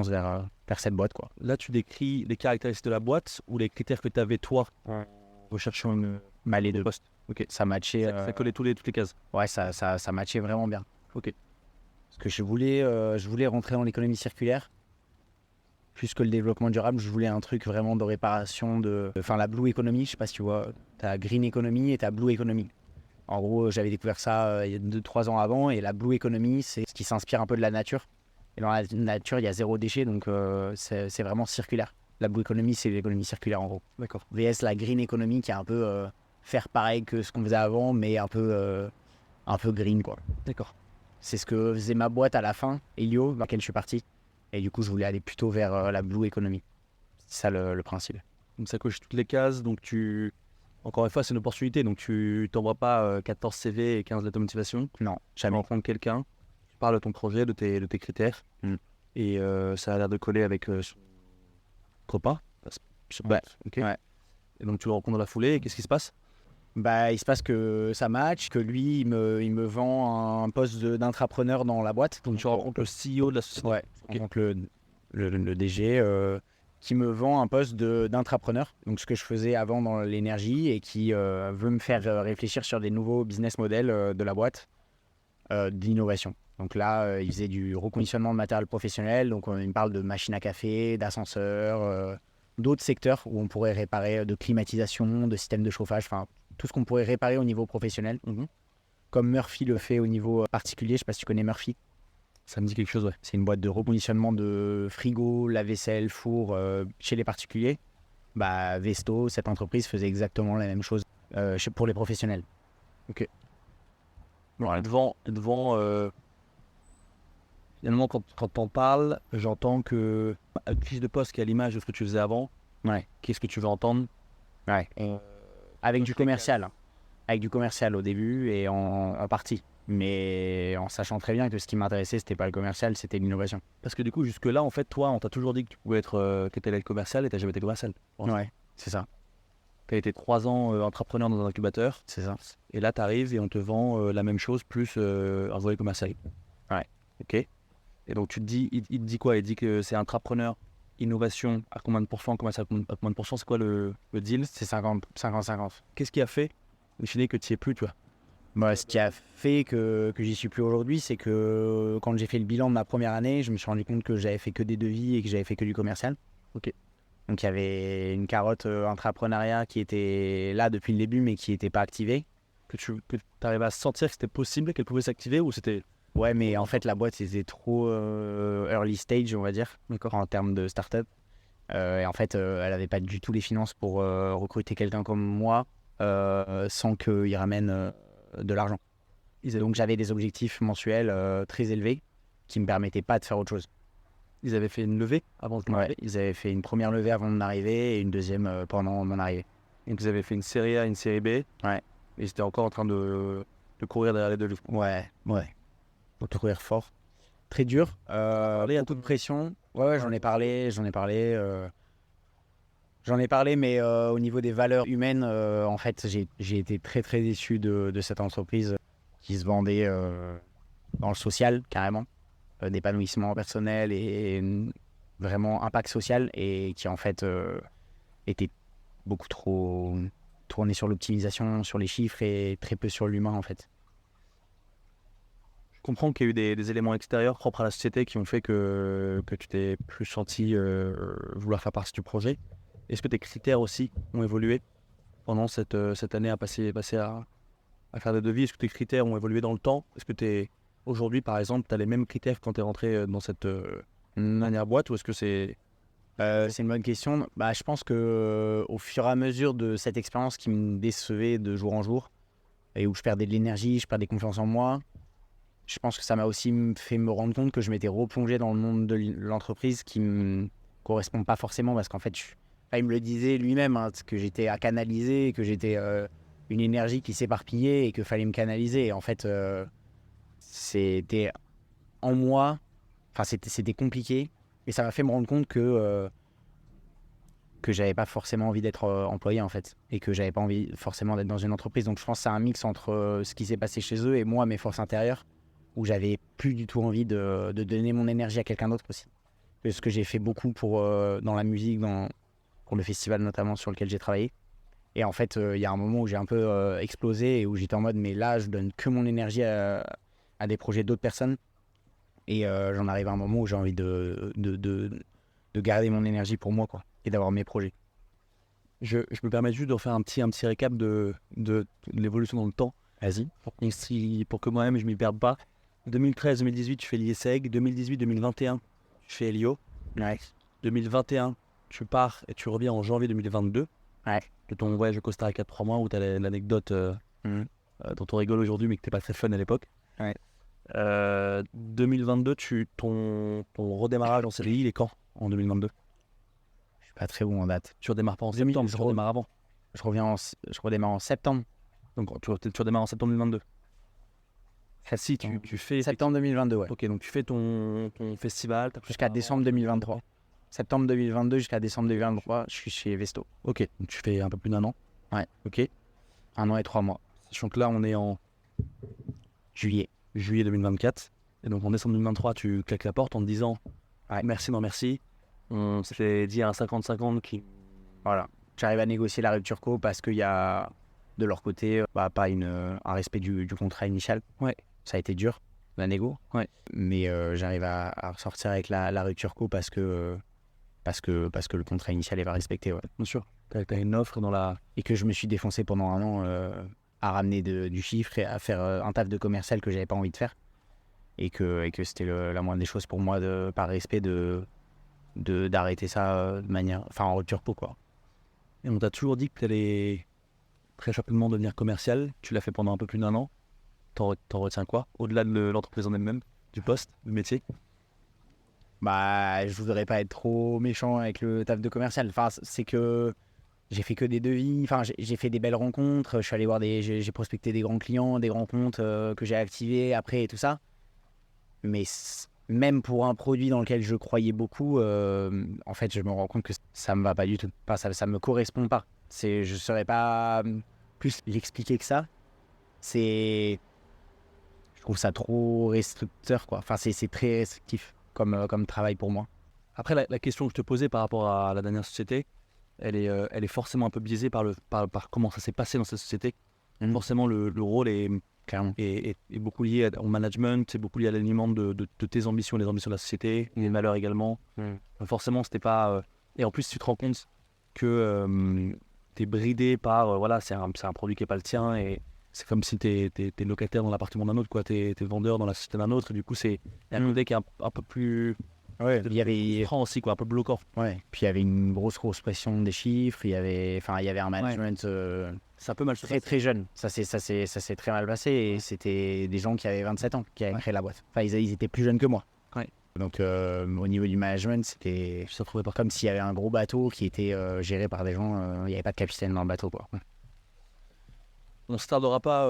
Speaker 2: vers cette boîte, quoi.
Speaker 1: Là, tu décris les caractéristiques de la boîte ou les critères que tu avais toi en recherchant
Speaker 2: Les deux.
Speaker 1: poste.
Speaker 2: Ok. Ça matchait.
Speaker 1: Ça collait toutes les cases.
Speaker 2: Ouais, ça matchait vraiment bien.
Speaker 1: Ok.
Speaker 2: Parce que je voulais rentrer dans l'économie circulaire. Plus que le développement durable, je voulais un truc vraiment de réparation Enfin, la blue economy, je sais pas si tu vois, t'as green economy et t'as blue economy. En gros, j'avais découvert ça il y a 2-3 ans avant, et la blue economy, c'est ce qui s'inspire un peu de la nature. Et dans la nature, il y a 0 déchet, donc c'est vraiment circulaire. La blue economy, c'est l'économie circulaire en gros.
Speaker 1: D'accord.
Speaker 2: VS, la green economy, qui est un peu faire pareil que ce qu'on faisait avant, mais un peu green, quoi.
Speaker 1: D'accord.
Speaker 2: C'est ce que faisait ma boîte à la fin, Elio, dans laquelle je suis parti. Et du coup, je voulais aller plutôt vers la blue economy. C'est ça le principe.
Speaker 1: Donc ça coche toutes les cases, donc encore une fois, c'est une opportunité, donc tu t'envoies pas 14 CV et 15 lettres de motivation.
Speaker 2: Non,
Speaker 1: Tu
Speaker 2: jamais.
Speaker 1: rencontres quelqu'un, tu parles de ton projet, de tes critères, et ça a l'air de coller avec son copain.
Speaker 2: Ouais.
Speaker 1: Ok.
Speaker 2: Ouais.
Speaker 1: Et donc tu le rencontres dans la foulée, et qu'est-ce qui se passe?
Speaker 2: Il se passe que ça match, que lui, il me vend un poste d'intrapreneur dans la boîte.
Speaker 1: Donc tu rencontres le CEO de la société.
Speaker 2: Ouais,
Speaker 1: Ok.
Speaker 2: donc le DG, qui me vend un poste d'intrapreneur, donc ce que je faisais avant dans l'énergie, et qui veut me faire réfléchir sur des nouveaux business models de la boîte, d'innovation. Donc là, il faisait du reconditionnement de matériel professionnel, donc il me parle de machines à café, d'ascenseurs, d'autres secteurs où on pourrait réparer de climatisation, de systèmes de chauffage, enfin tout ce qu'on pourrait réparer au niveau professionnel, comme Murphy le fait au niveau particulier. Je ne sais pas si tu connais Murphy.
Speaker 1: Ça me dit quelque chose, ouais.
Speaker 2: C'est une boîte de reconditionnement de frigo, lave-vaisselle, four chez les particuliers. Bah, Vesto, cette entreprise, faisait exactement la même chose pour les professionnels.
Speaker 1: Bon, devant finalement, quand t'en parles, j'entends que une fiche de poste qui est à l'image de ce que tu faisais avant.
Speaker 2: Ouais.
Speaker 1: Qu'est-ce que tu veux entendre?
Speaker 2: Ouais. Avec du commercial. Avec du commercial au début et en partie. Mais en sachant très bien que ce qui m'intéressait, c'était pas le commercial, c'était l'innovation.
Speaker 1: Parce que du coup, jusque-là, en fait, toi, on t'a toujours dit que tu pouvais être, que t'allais être commercial et t'as jamais été commercial.
Speaker 2: Ouais, c'est ça.
Speaker 1: T'as été 3 ans entrepreneur dans un incubateur.
Speaker 2: C'est ça.
Speaker 1: Et là, t'arrives et on te vend la même chose plus un volet commercial.
Speaker 2: Ouais.
Speaker 1: Ok. Et donc, tu te dis, il te dit quoi? Il dit que c'est intrapreneur, innovation, à combien de pourcents, commercial à combien de pourcents? C'est quoi le deal?
Speaker 2: C'est 50-50.
Speaker 1: Qu'est-ce qui a fait, au final, que tu y es plus, tu vois?
Speaker 2: Bah, ce qui a fait que j'y suis plus aujourd'hui, c'est que quand j'ai fait le bilan de ma première année, je me suis rendu compte que j'avais fait que des devis et que j'avais fait que du commercial.
Speaker 1: Ok.
Speaker 2: Donc il y avait une carotte intrapreneuriat qui était là depuis le début mais qui n'était pas activée.
Speaker 1: Que tu arrivais à sentir que c'était possible, qu'elle pouvait s'activer ou c'était...
Speaker 2: Ouais, mais en fait la boîte c'était trop early stage, on va dire, en termes de start-up. Et en fait elle n'avait pas du tout les finances pour recruter quelqu'un comme moi sans qu'il ramène de l'argent. Donc j'avais des objectifs mensuels très élevés qui ne me permettaient pas de faire autre chose.
Speaker 1: Ils avaient fait une levée avant de
Speaker 2: Ouais, ils avaient fait une première levée avant mon arrivée et une deuxième pendant mon arrivée.
Speaker 1: Donc ils avaient fait une série A, une série B.
Speaker 2: Ouais.
Speaker 1: Et ils étaient encore en train de courir derrière les deux.
Speaker 2: Ouais. Donc courir fort. Très dur. Beaucoup de pression. Ouais, j'en ai parlé. Mais au niveau des valeurs humaines, en fait, j'ai été très très déçu de cette entreprise qui se vendait dans le social, carrément. D'épanouissement personnel et vraiment impact social, et qui en fait était beaucoup trop tourné sur l'optimisation, sur les chiffres et très peu sur l'humain en fait.
Speaker 1: Je comprends qu'il y a eu des éléments extérieurs propres à la société qui ont fait que tu t'es plus senti vouloir faire partie du projet. Est-ce que tes critères aussi ont évolué pendant cette année à passer à faire des devis? Est-ce que tes critères ont évolué dans le temps? Est-ce que aujourd'hui, par exemple, tu as les mêmes critères que quand tu es rentré dans cette dernière boîte, ou est-ce que c'est...
Speaker 2: C'est une bonne question. Bah, je pense que au fur et à mesure de cette expérience qui me décevait de jour en jour et où je perdais de l'énergie, je perdais confiance en moi, je pense que ça m'a aussi fait me rendre compte que je m'étais replongé dans le monde de l'entreprise qui me correspond pas forcément, parce qu'en fait, il me le disait lui-même, hein, que j'étais à canaliser, que j'étais une énergie qui s'éparpillait et qu'il fallait me canaliser. Et en fait, c'était en moi, enfin c'était compliqué, et ça m'a fait me rendre compte que j'avais pas forcément envie d'être employé en fait, et que j'avais pas envie forcément d'être dans une entreprise. Donc je pense que c'est un mix entre ce qui s'est passé chez eux et moi, mes forces intérieures, où j'avais plus du tout envie de donner mon énergie à quelqu'un d'autre aussi. Parce que j'ai fait beaucoup dans la musique, pour le festival notamment sur lequel j'ai travaillé. Et en fait, il y a un moment où j'ai un peu explosé et où j'étais en mode, mais là, je donne que mon énergie à des projets d'autres personnes. Et j'en arrive à un moment où j'ai envie de garder mon énergie pour moi, quoi, et d'avoir mes projets.
Speaker 1: Je me permets juste de refaire un petit récap de l'évolution dans le temps.
Speaker 2: Vas-y.
Speaker 1: Pour que moi-même je m'y perde pas. 2013-2018, tu fais l'IESEG. 2018-2021, tu fais Elio.
Speaker 2: Ouais.
Speaker 1: 2021, tu pars et tu reviens en janvier 2022.
Speaker 2: Ouais.
Speaker 1: De ton voyage au Costa Rica de 3 mois, où tu as l'anecdote dont on rigole aujourd'hui, mais qui n'était pas très fun à l'époque.
Speaker 2: Ouais.
Speaker 1: 2022, ton redémarrage en CDI, il est quand en 2022?
Speaker 2: Je suis pas très bon en date.
Speaker 1: Tu redémarres pas en septembre, tu redémarres avant.
Speaker 2: Je redémarre en septembre.
Speaker 1: Donc tu redémarres en septembre 2022. Ah, si, tu fais...
Speaker 2: Septembre 2022, ouais.
Speaker 1: Ok, donc tu fais ton festival.
Speaker 2: Jusqu'à décembre 2023. Septembre 2022 jusqu'à décembre 2023, je suis chez Vesto.
Speaker 1: Ok, donc tu fais un peu plus d'1 an.
Speaker 2: Ouais.
Speaker 1: Ok.
Speaker 2: 1 an et 3 mois.
Speaker 1: Sachant que là, on est en juillet 2024. Et donc en décembre 2023, tu claques la porte en te disant merci, non merci. On s'était dit un 50-50 qui...
Speaker 2: Voilà. J'arrive à négocier la rupture co parce qu'il y a de leur côté pas un respect du contrat initial.
Speaker 1: Ouais.
Speaker 2: Ça a été dur, la négo.
Speaker 1: Ouais.
Speaker 2: Mais j'arrive à ressortir avec la rupture co parce que le contrat initial est pas respecté. Ouais.
Speaker 1: Bien sûr. T'as une offre dans la...
Speaker 2: Et que je me suis défoncé pendant un an à ramener du chiffre et à faire un taf de commercial que j'avais pas envie de faire. Et que c'était la moindre des choses pour moi, par respect, d'arrêter ça de manière... Enfin, en rupture co, quoi.
Speaker 1: Et on t'a toujours dit que tu allais très rapidement devenir commercial. Tu l'as fait pendant un peu plus d'1 an. T'en retiens quoi? Au-delà de l'entreprise en elle-même, du poste, du métier?
Speaker 2: Bah, je voudrais pas être trop méchant avec le taf de commercial. Enfin, c'est que j'ai fait que des devis. Enfin, j'ai fait des belles rencontres. Je suis allé voir j'ai prospecté des grands clients, des grands comptes que j'ai activés après et tout ça. Mais même pour un produit dans lequel je croyais beaucoup, en fait, je me rends compte que ça me va pas du tout. Enfin, ça me correspond pas. Je saurais pas plus l'expliquer que ça. Je trouve ça trop restricteur, quoi. Enfin, c'est très restrictif comme travail pour moi.
Speaker 1: Après, la question que je te posais par rapport à la dernière société, elle est forcément un peu biaisée par comment ça s'est passé dans cette société. Forcément, le rôle est beaucoup lié au management, c'est beaucoup lié à l'alignement de tes ambitions, les ambitions de la société, les valeurs également. Forcément, c'était pas... Et en plus, tu te rends compte que tu es bridé par... voilà, c'est un produit qui n'est pas le tien et c'est comme si tu es locataire dans l'appartement d'un autre, quoi. Tu es vendeur dans la société d'un autre. Et du coup, c'est un côté qui est un peu plus...
Speaker 2: Ouais, il y avait
Speaker 1: franc aussi, quoi, un peu bloquant.
Speaker 2: Ouais, puis il y avait une grosse pression des chiffres, il y avait un management
Speaker 1: ça peut mal se
Speaker 2: très
Speaker 1: passer.
Speaker 2: très jeune. Ça s'est très mal passé et c'était des gens qui avaient 27 ans qui avaient créé la boîte. Enfin, ils étaient plus jeunes que moi.
Speaker 1: Ouais.
Speaker 2: Donc au niveau du management, c'était comme s'il y avait un gros bateau qui était géré par des gens, il n'y avait pas de capitaine dans le bateau, quoi.
Speaker 1: On ne se tardera pas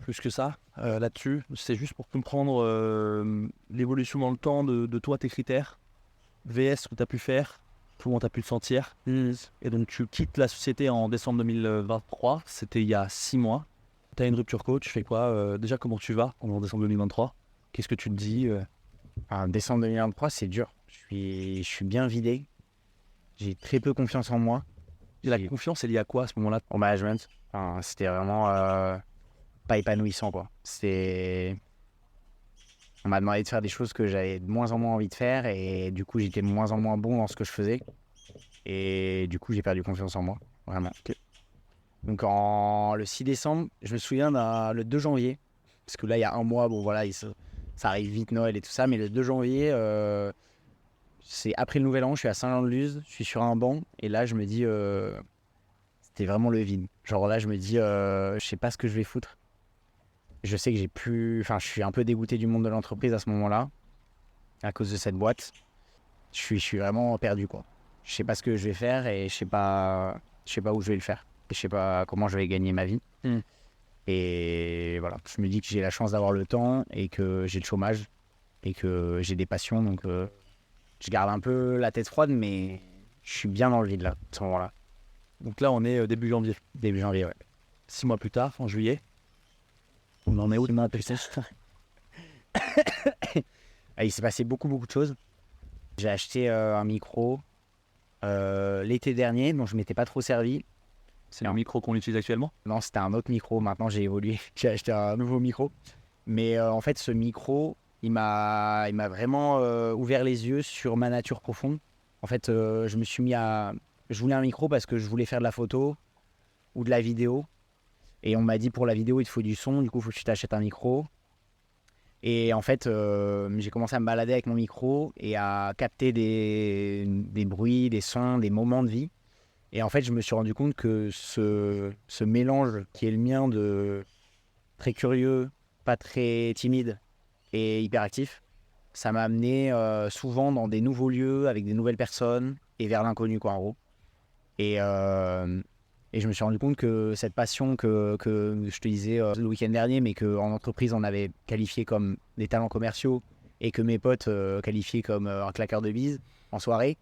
Speaker 1: plus que ça là-dessus. C'est juste pour comprendre l'évolution dans le temps de toi, tes critères, VS, ce que tu as pu faire, comment tu as pu te sentir. Et donc tu quittes la société en décembre 2023, c'était il y a 6 mois. Tu as une rupture co, tu fais quoi déjà, comment tu vas en décembre 2023? Qu'est-ce que tu te dis
Speaker 2: En décembre 2023, c'est dur. Je suis bien vidé. J'ai très peu confiance en moi.
Speaker 1: La confiance, elle est liée à quoi à ce moment-là?
Speaker 2: Au management. Enfin, c'était vraiment pas épanouissant, quoi. On m'a demandé de faire des choses que j'avais de moins en moins envie de faire et du coup j'étais de moins en moins bon dans ce que je faisais et du coup j'ai perdu confiance en moi, vraiment. Donc le 6 décembre, je me souviens le 2 janvier, parce que là il y a un mois, bon voilà, ça arrive vite Noël et tout ça, mais le 2 janvier, c'est après le Nouvel An, je suis à Saint-Jean-de-Luz, je suis sur un banc et là je me dis, c'était vraiment le vide. Genre là je me dis, je sais pas ce que je vais foutre. Je sais que je suis un peu dégoûté du monde de l'entreprise à ce moment-là, à cause de cette boîte. Je suis vraiment perdu, quoi. Je sais pas ce que je vais faire et je sais pas où je vais le faire. Et je sais pas comment je vais gagner ma vie. Et voilà, je me dis que j'ai la chance d'avoir le temps et que j'ai le chômage et que j'ai des passions. Donc je garde un peu la tête froide, mais je suis bien dans le vide là, à ce moment-là.
Speaker 1: Donc là, on est début janvier.
Speaker 2: Début janvier, ouais.
Speaker 1: 6 mois plus tard, en juillet. On en est où?
Speaker 2: Il s'est passé beaucoup de choses. J'ai acheté un micro l'été dernier dont je m'étais pas trop servi.
Speaker 1: C'est le micro qu'on utilise actuellement?
Speaker 2: Non, c'était un autre micro. Maintenant, j'ai évolué. J'ai acheté un nouveau micro. Mais en fait, ce micro, il m'a vraiment ouvert les yeux sur ma nature profonde. En fait, je me suis mis je voulais un micro parce que je voulais faire de la photo ou de la vidéo. Et on m'a dit pour la vidéo, il te faut du son. Du coup, il faut que tu t'achètes un micro. Et en fait, j'ai commencé à me balader avec mon micro et à capter des bruits, des sons, des moments de vie. Et en fait, je me suis rendu compte que ce mélange qui est le mien de très curieux, pas très timide et hyperactif, ça m'a amené souvent dans des nouveaux lieux avec des nouvelles personnes et vers l'inconnu, quoi, en gros. Et je me suis rendu compte que cette passion que je te disais le week-end dernier, mais qu'en entreprise, on avait qualifié comme des talents commerciaux et que mes potes qualifiaient comme un claqueur de bise en soirée,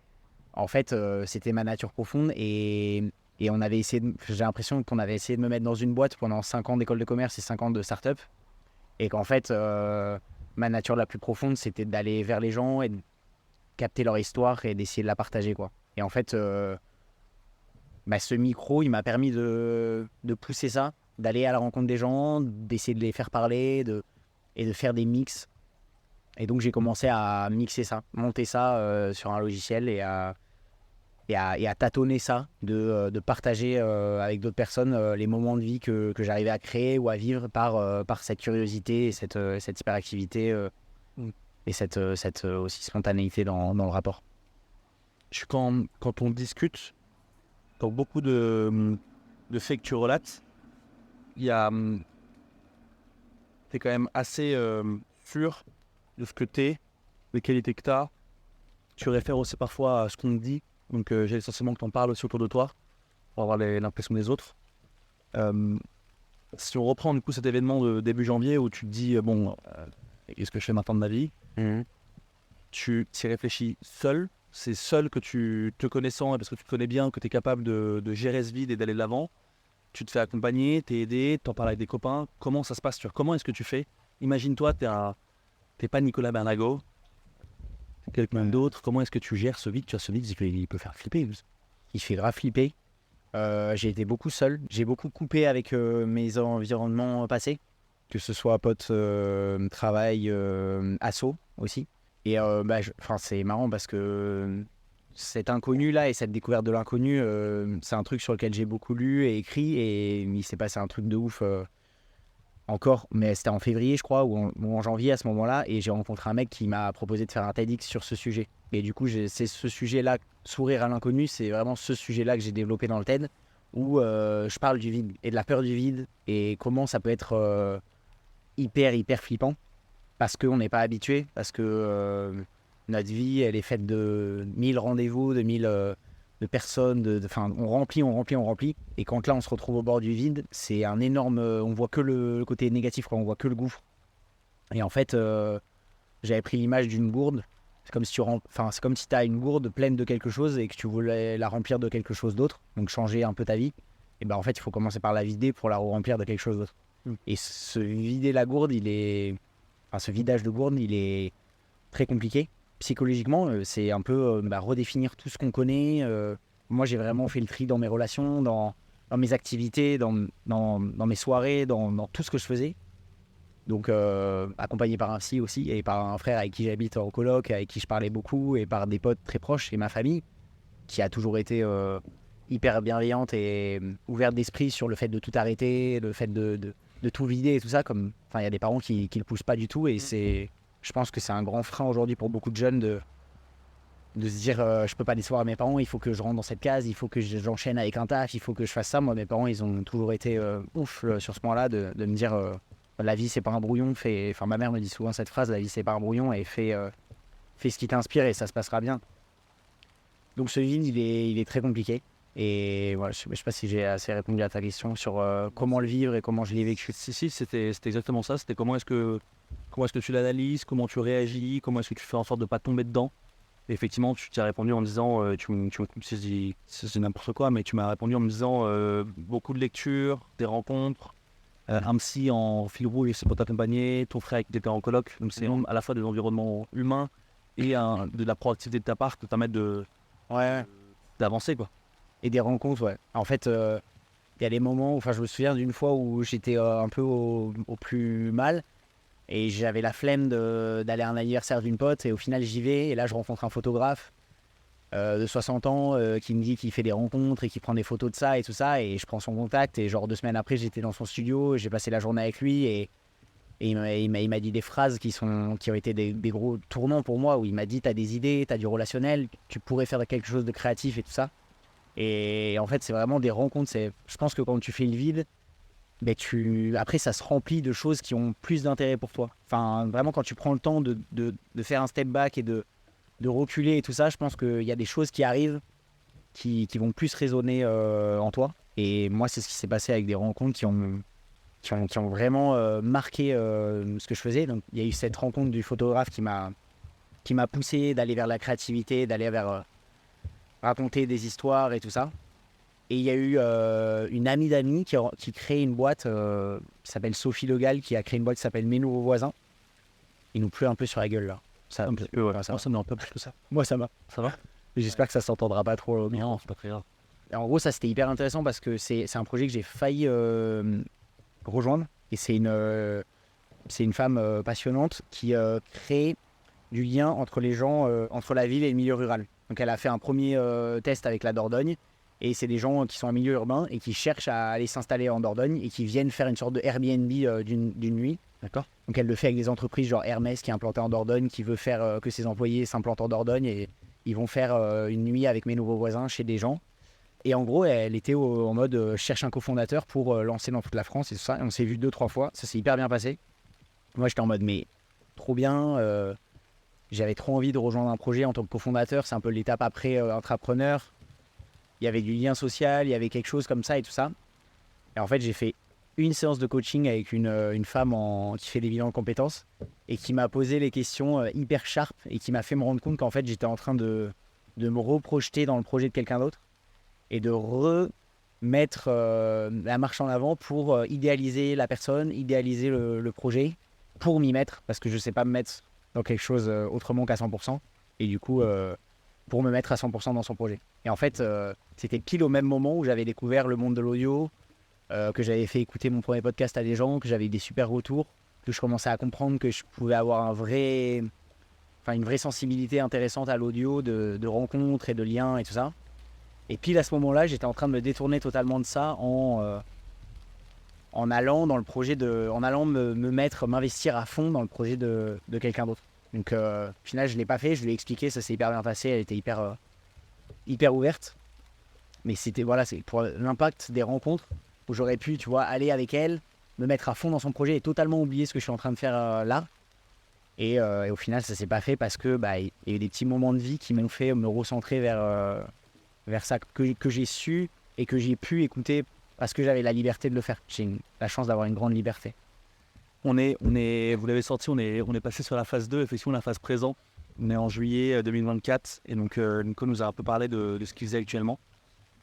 Speaker 2: en fait, c'était ma nature profonde et on avait essayé j'ai l'impression qu'on avait essayé de me mettre dans une boîte pendant 5 ans d'école de commerce et 5 ans de start-up et qu'en fait, ma nature la plus profonde, c'était d'aller vers les gens et capter leur histoire et d'essayer de la partager, quoi. Et en fait, ce micro, il m'a permis de pousser ça, d'aller à la rencontre des gens, d'essayer de les faire parler et de faire des mix. Et donc, j'ai commencé à mixer ça, monter ça sur un logiciel et à tâtonner ça, de partager avec d'autres personnes les moments de vie que j'arrivais à créer ou à vivre par cette curiosité et cette hyperactivité et cette aussi spontanéité dans le rapport.
Speaker 1: Quand on discute, dans beaucoup de faits que tu relates, t'es quand même assez sûr de ce que t'es, des qualités que t'as. Tu réfères aussi parfois à ce qu'on te dit. Donc j'ai essentiellement que tu en parles aussi autour de toi pour avoir l'impression des autres. Si on reprend du coup cet événement de début janvier où tu te dis qu'est-ce que je fais maintenant de ma vie, tu t'y réfléchis seul. C'est seul que tu te connaissant et parce que tu te connais bien que tu es capable de gérer ce vide et d'aller de l'avant. Tu te fais accompagner, t'es aidé, t'en parles avec des copains. Comment ça se passe? Comment est-ce que tu fais? Imagine-toi, t'es pas Nicolas Bernago, quelqu'un d'autre. Comment est-ce que tu gères ce vide? Tu as ce vide, il peut faire flipper.
Speaker 2: Il fait grave flipper. J'ai été beaucoup seul. J'ai beaucoup coupé avec mes environnements passés, que ce soit potes, travail, asso aussi. Et c'est marrant parce que cet inconnu-là et cette découverte de l'inconnu, c'est un truc sur lequel j'ai beaucoup lu et écrit. Et il s'est passé un truc de ouf encore, mais c'était en février, je crois, ou en janvier à ce moment-là. Et j'ai rencontré un mec qui m'a proposé de faire un TEDx sur ce sujet. Et du coup, c'est ce sujet-là, sourire à l'inconnu, c'est vraiment ce sujet-là que j'ai développé dans le TED, où je parle du vide et de la peur du vide et comment ça peut être hyper flippant parce qu'on n'est pas habitué, parce que notre vie, elle est faite de 1000 rendez-vous, de 1000 de personnes, on remplit. Et quand là, on se retrouve au bord du vide, c'est un énorme... on voit que le côté négatif, quoi, on voit que le gouffre. Et en fait, j'avais pris l'image d'une gourde. C'est comme si tu as une gourde pleine de quelque chose et que tu voulais la remplir de quelque chose d'autre, donc changer un peu ta vie. Et en fait, il faut commencer par la vider pour la remplir de quelque chose d'autre. Et se vider la gourde, ce vidage de gourde, il est très compliqué. Psychologiquement, c'est un peu redéfinir tout ce qu'on connaît. Moi, j'ai vraiment fait le tri dans mes relations, dans mes activités, dans mes soirées, dans tout ce que je faisais. Donc, accompagné par un psy aussi, et par un frère avec qui j'habite en coloc, avec qui je parlais beaucoup, et par des potes très proches, et ma famille, qui a toujours été hyper bienveillante et ouverte d'esprit sur le fait de tout arrêter, le fait de tout vider et tout ça. Il y a des parents qui le poussent pas du tout, et je pense que c'est un grand frein aujourd'hui pour beaucoup de jeunes de se dire je peux pas décevoir à mes parents, il faut que je rentre dans cette case, il faut que j'enchaîne avec un taf, il faut que je fasse ça. Moi, mes parents, ils ont toujours été ouf sur ce point-là, de me dire la vie c'est pas un brouillon, ma mère me dit souvent cette phrase, la vie c'est pas un brouillon, et fais ce qui t'inspire et ça se passera bien. Donc ce vide, il est très compliqué. Et voilà, je sais pas si j'ai assez répondu à ta question sur comment le vivre et comment je l'ai vécu.
Speaker 1: Si, c'était exactement ça. C'était comment est-ce que tu l'analyses, comment tu réagis, comment est-ce que tu fais en sorte de ne pas tomber dedans. Et effectivement, tu t'as répondu en me disant, c'est n'importe quoi, mais tu m'as répondu en me disant beaucoup de lectures, des rencontres, un psy en fil rouge, c'est pour t'accompagner, ton frère qui était en coloc. Donc c'est à la fois des environnements humains et de la proactivité de ta part qui te permettent d'avancer, quoi.
Speaker 2: Et des rencontres, ouais. En fait, il y a des moments où, je me souviens d'une fois où j'étais un peu au plus mal et j'avais la flemme d'aller à un anniversaire d'une pote, et au final j'y vais, et là je rencontre un photographe de 60 ans qui me dit qu'il fait des rencontres et qui prend des photos de ça et tout ça, et je prends son contact, et genre 2 semaines après j'étais dans son studio, j'ai passé la journée avec lui, et il m'a dit des phrases qui ont été des gros tournants pour moi, où il m'a dit t'as des idées, t'as du relationnel, tu pourrais faire quelque chose de créatif et tout ça. Et en fait, c'est vraiment des rencontres. Je pense que quand tu fais le vide, après, ça se remplit de choses qui ont plus d'intérêt pour toi. Vraiment, quand tu prends le temps de faire un step back et de reculer et tout ça, je pense qu'il y a des choses qui arrivent qui vont plus résonner en toi. Et moi, c'est ce qui s'est passé avec des rencontres qui ont vraiment marqué ce que je faisais. Donc, il y a eu cette rencontre du photographe qui m'a poussé d'aller vers la créativité, d'aller vers raconter des histoires et tout ça. Et il y a eu une amie d'amis qui crée une boîte qui s'appelle Sophie Le Gall, qui a créé une boîte qui s'appelle Mes Nouveaux Voisins. Il nous pleut un peu sur la gueule là. Ça,
Speaker 1: Un petit peu, ouais.
Speaker 2: enfin, ça
Speaker 1: Moi,
Speaker 2: va.
Speaker 1: ça me dérange pas plus que ça.
Speaker 2: Moi, ça va.
Speaker 1: Ça va?
Speaker 2: J'espère que ça s'entendra pas trop.
Speaker 1: Non, c'est pas très grave.
Speaker 2: Et en gros, ça c'était hyper intéressant parce que c'est un projet que j'ai failli rejoindre. Et c'est une femme passionnante qui crée du lien entre les gens, entre la ville et le milieu rural. Donc elle a fait un premier test avec la Dordogne. Et c'est des gens qui sont en milieu urbain et qui cherchent à aller s'installer en Dordogne et qui viennent faire une sorte de Airbnb d'une nuit.
Speaker 1: D'accord.
Speaker 2: Donc elle le fait avec des entreprises genre Hermès qui est implanté en Dordogne, qui veut faire que ses employés s'implantent en Dordogne et ils vont faire une nuit avec mes nouveaux voisins chez des gens. Et en gros, elle était en mode cherche un cofondateur pour lancer dans toute la France et tout ça. Et on s'est vu 2-3 fois, ça s'est hyper bien passé. Moi j'étais en mode mais trop bien, j'avais trop envie de rejoindre un projet en tant que cofondateur, c'est un peu l'étape après intrapreneur. Il y avait du lien social, il y avait quelque chose comme ça et tout ça. Et en fait, j'ai fait une séance de coaching avec une femme qui fait des bilans de compétences et qui m'a posé les questions hyper sharp et qui m'a fait me rendre compte qu'en fait, j'étais en train de me reprojeter dans le projet de quelqu'un d'autre et de remettre la marche en avant pour idéaliser la personne, idéaliser le projet, pour m'y mettre, parce que je ne sais pas me mettre dans quelque chose autrement qu'à 100%. Et du coup, pour me mettre à 100% dans son projet. Et en fait, c'était pile au même moment où j'avais découvert le monde de l'audio, que j'avais fait écouter mon premier podcast à des gens, que j'avais eu des super retours, que je commençais à comprendre que je pouvais avoir une vraie sensibilité intéressante à l'audio, de rencontres et de liens et tout ça. Et pile à ce moment-là, j'étais en train de me détourner totalement de ça en allant dans le projet en allant m'investir à fond dans le projet de quelqu'un d'autre. Donc au final, je ne l'ai pas fait, je lui ai expliqué, ça s'est hyper bien passé, elle était hyper ouverte. Mais c'est pour l'impact des rencontres où j'aurais pu, tu vois, aller avec elle, me mettre à fond dans son projet et totalement oublier ce que je suis en train de faire là. Et au final, ça s'est pas fait parce que il y a eu des petits moments de vie qui m'ont fait me recentrer vers ça que j'ai su et que j'ai pu écouter parce que j'avais la liberté de le faire. J'ai la chance d'avoir une grande liberté.
Speaker 1: Vous l'avez sorti, on est passé sur la phase 2, effectivement la phase présent. On est en juillet 2024 et donc Nico nous a un peu parlé de ce qu'il faisait actuellement.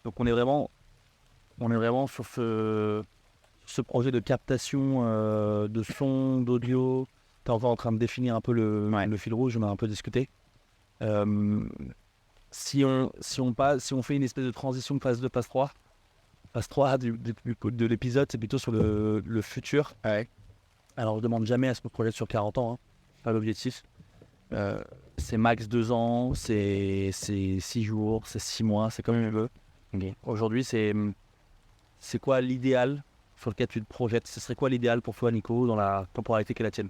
Speaker 1: Donc on est vraiment sur ce projet de captation de son, d'audio. Tu es encore en train de définir un peu le fil rouge, on a un peu discuté. Si on fait une espèce de transition de phase 2, phase 3, phase 3 de l'épisode, c'est plutôt sur le futur.
Speaker 2: Ouais.
Speaker 1: Alors, je ne demande jamais à ce projet sur 40 ans, hein. Pas l'objectif. C'est max 2 ans, c'est 6 jours, c'est 6 mois, c'est comme il veut.
Speaker 2: Okay.
Speaker 1: Aujourd'hui, c'est quoi l'idéal sur lequel tu te projettes? Ce serait quoi l'idéal pour toi, Nico, dans la temporalité qui est la tienne?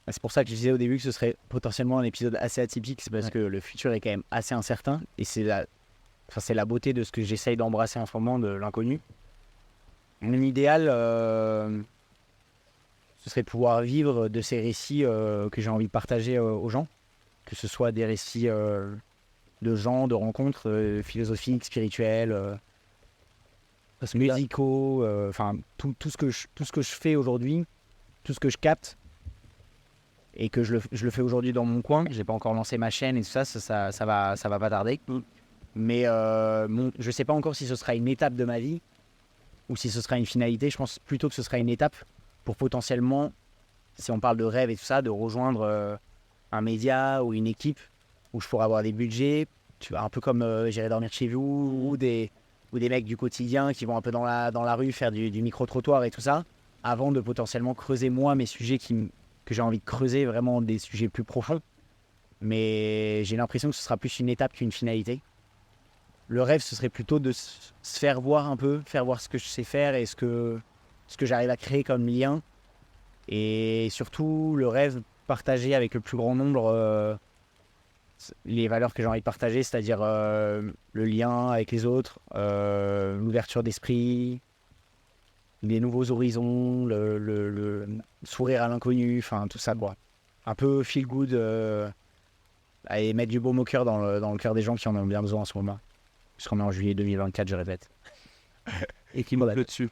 Speaker 2: C'est pour ça que je disais au début que ce serait potentiellement un épisode assez atypique, c'est parce que le futur est quand même assez incertain et c'est la beauté de ce que j'essaye d'embrasser en ce moment, de l'inconnu. Mon idéal, ce serait de pouvoir vivre de ces récits que j'ai envie de partager aux gens, que ce soit des récits de gens, de rencontres philosophiques, spirituelles, musicaux, tout ce que je fais aujourd'hui, tout ce que je capte et que je le fais aujourd'hui dans mon coin. J'ai pas encore lancé ma chaîne et tout ça, ça va pas tarder. Mais je sais pas encore si ce sera une étape de ma vie ou si ce sera une finalité. Je pense plutôt que ce sera une étape pour potentiellement, si on parle de rêve et tout ça, de rejoindre un média ou une équipe où je pourrais avoir des budgets, tu vois, un peu comme J'irai dormir chez vous ou des mecs du quotidien qui vont un peu dans la rue faire du micro-trottoir et tout ça, avant de potentiellement creuser moi mes sujets que j'ai envie de creuser, vraiment des sujets plus profonds. Mais j'ai l'impression que ce sera plus une étape qu'une finalité. Le rêve, ce serait plutôt de se faire voir un peu, faire voir ce que je sais faire et ce que j'arrive à créer comme lien. Et surtout, le rêve, partager avec le plus grand nombre les valeurs que j'ai envie de partager, c'est-à-dire le lien avec les autres, l'ouverture d'esprit, les nouveaux horizons, le sourire à l'inconnu, enfin tout ça, quoi. Un peu feel good et mettre du baume au cœur dans le cœur des gens qui en ont bien besoin en ce moment. Puisqu'on est en juillet 2024, je répète.
Speaker 1: Et qui me pleut dessus.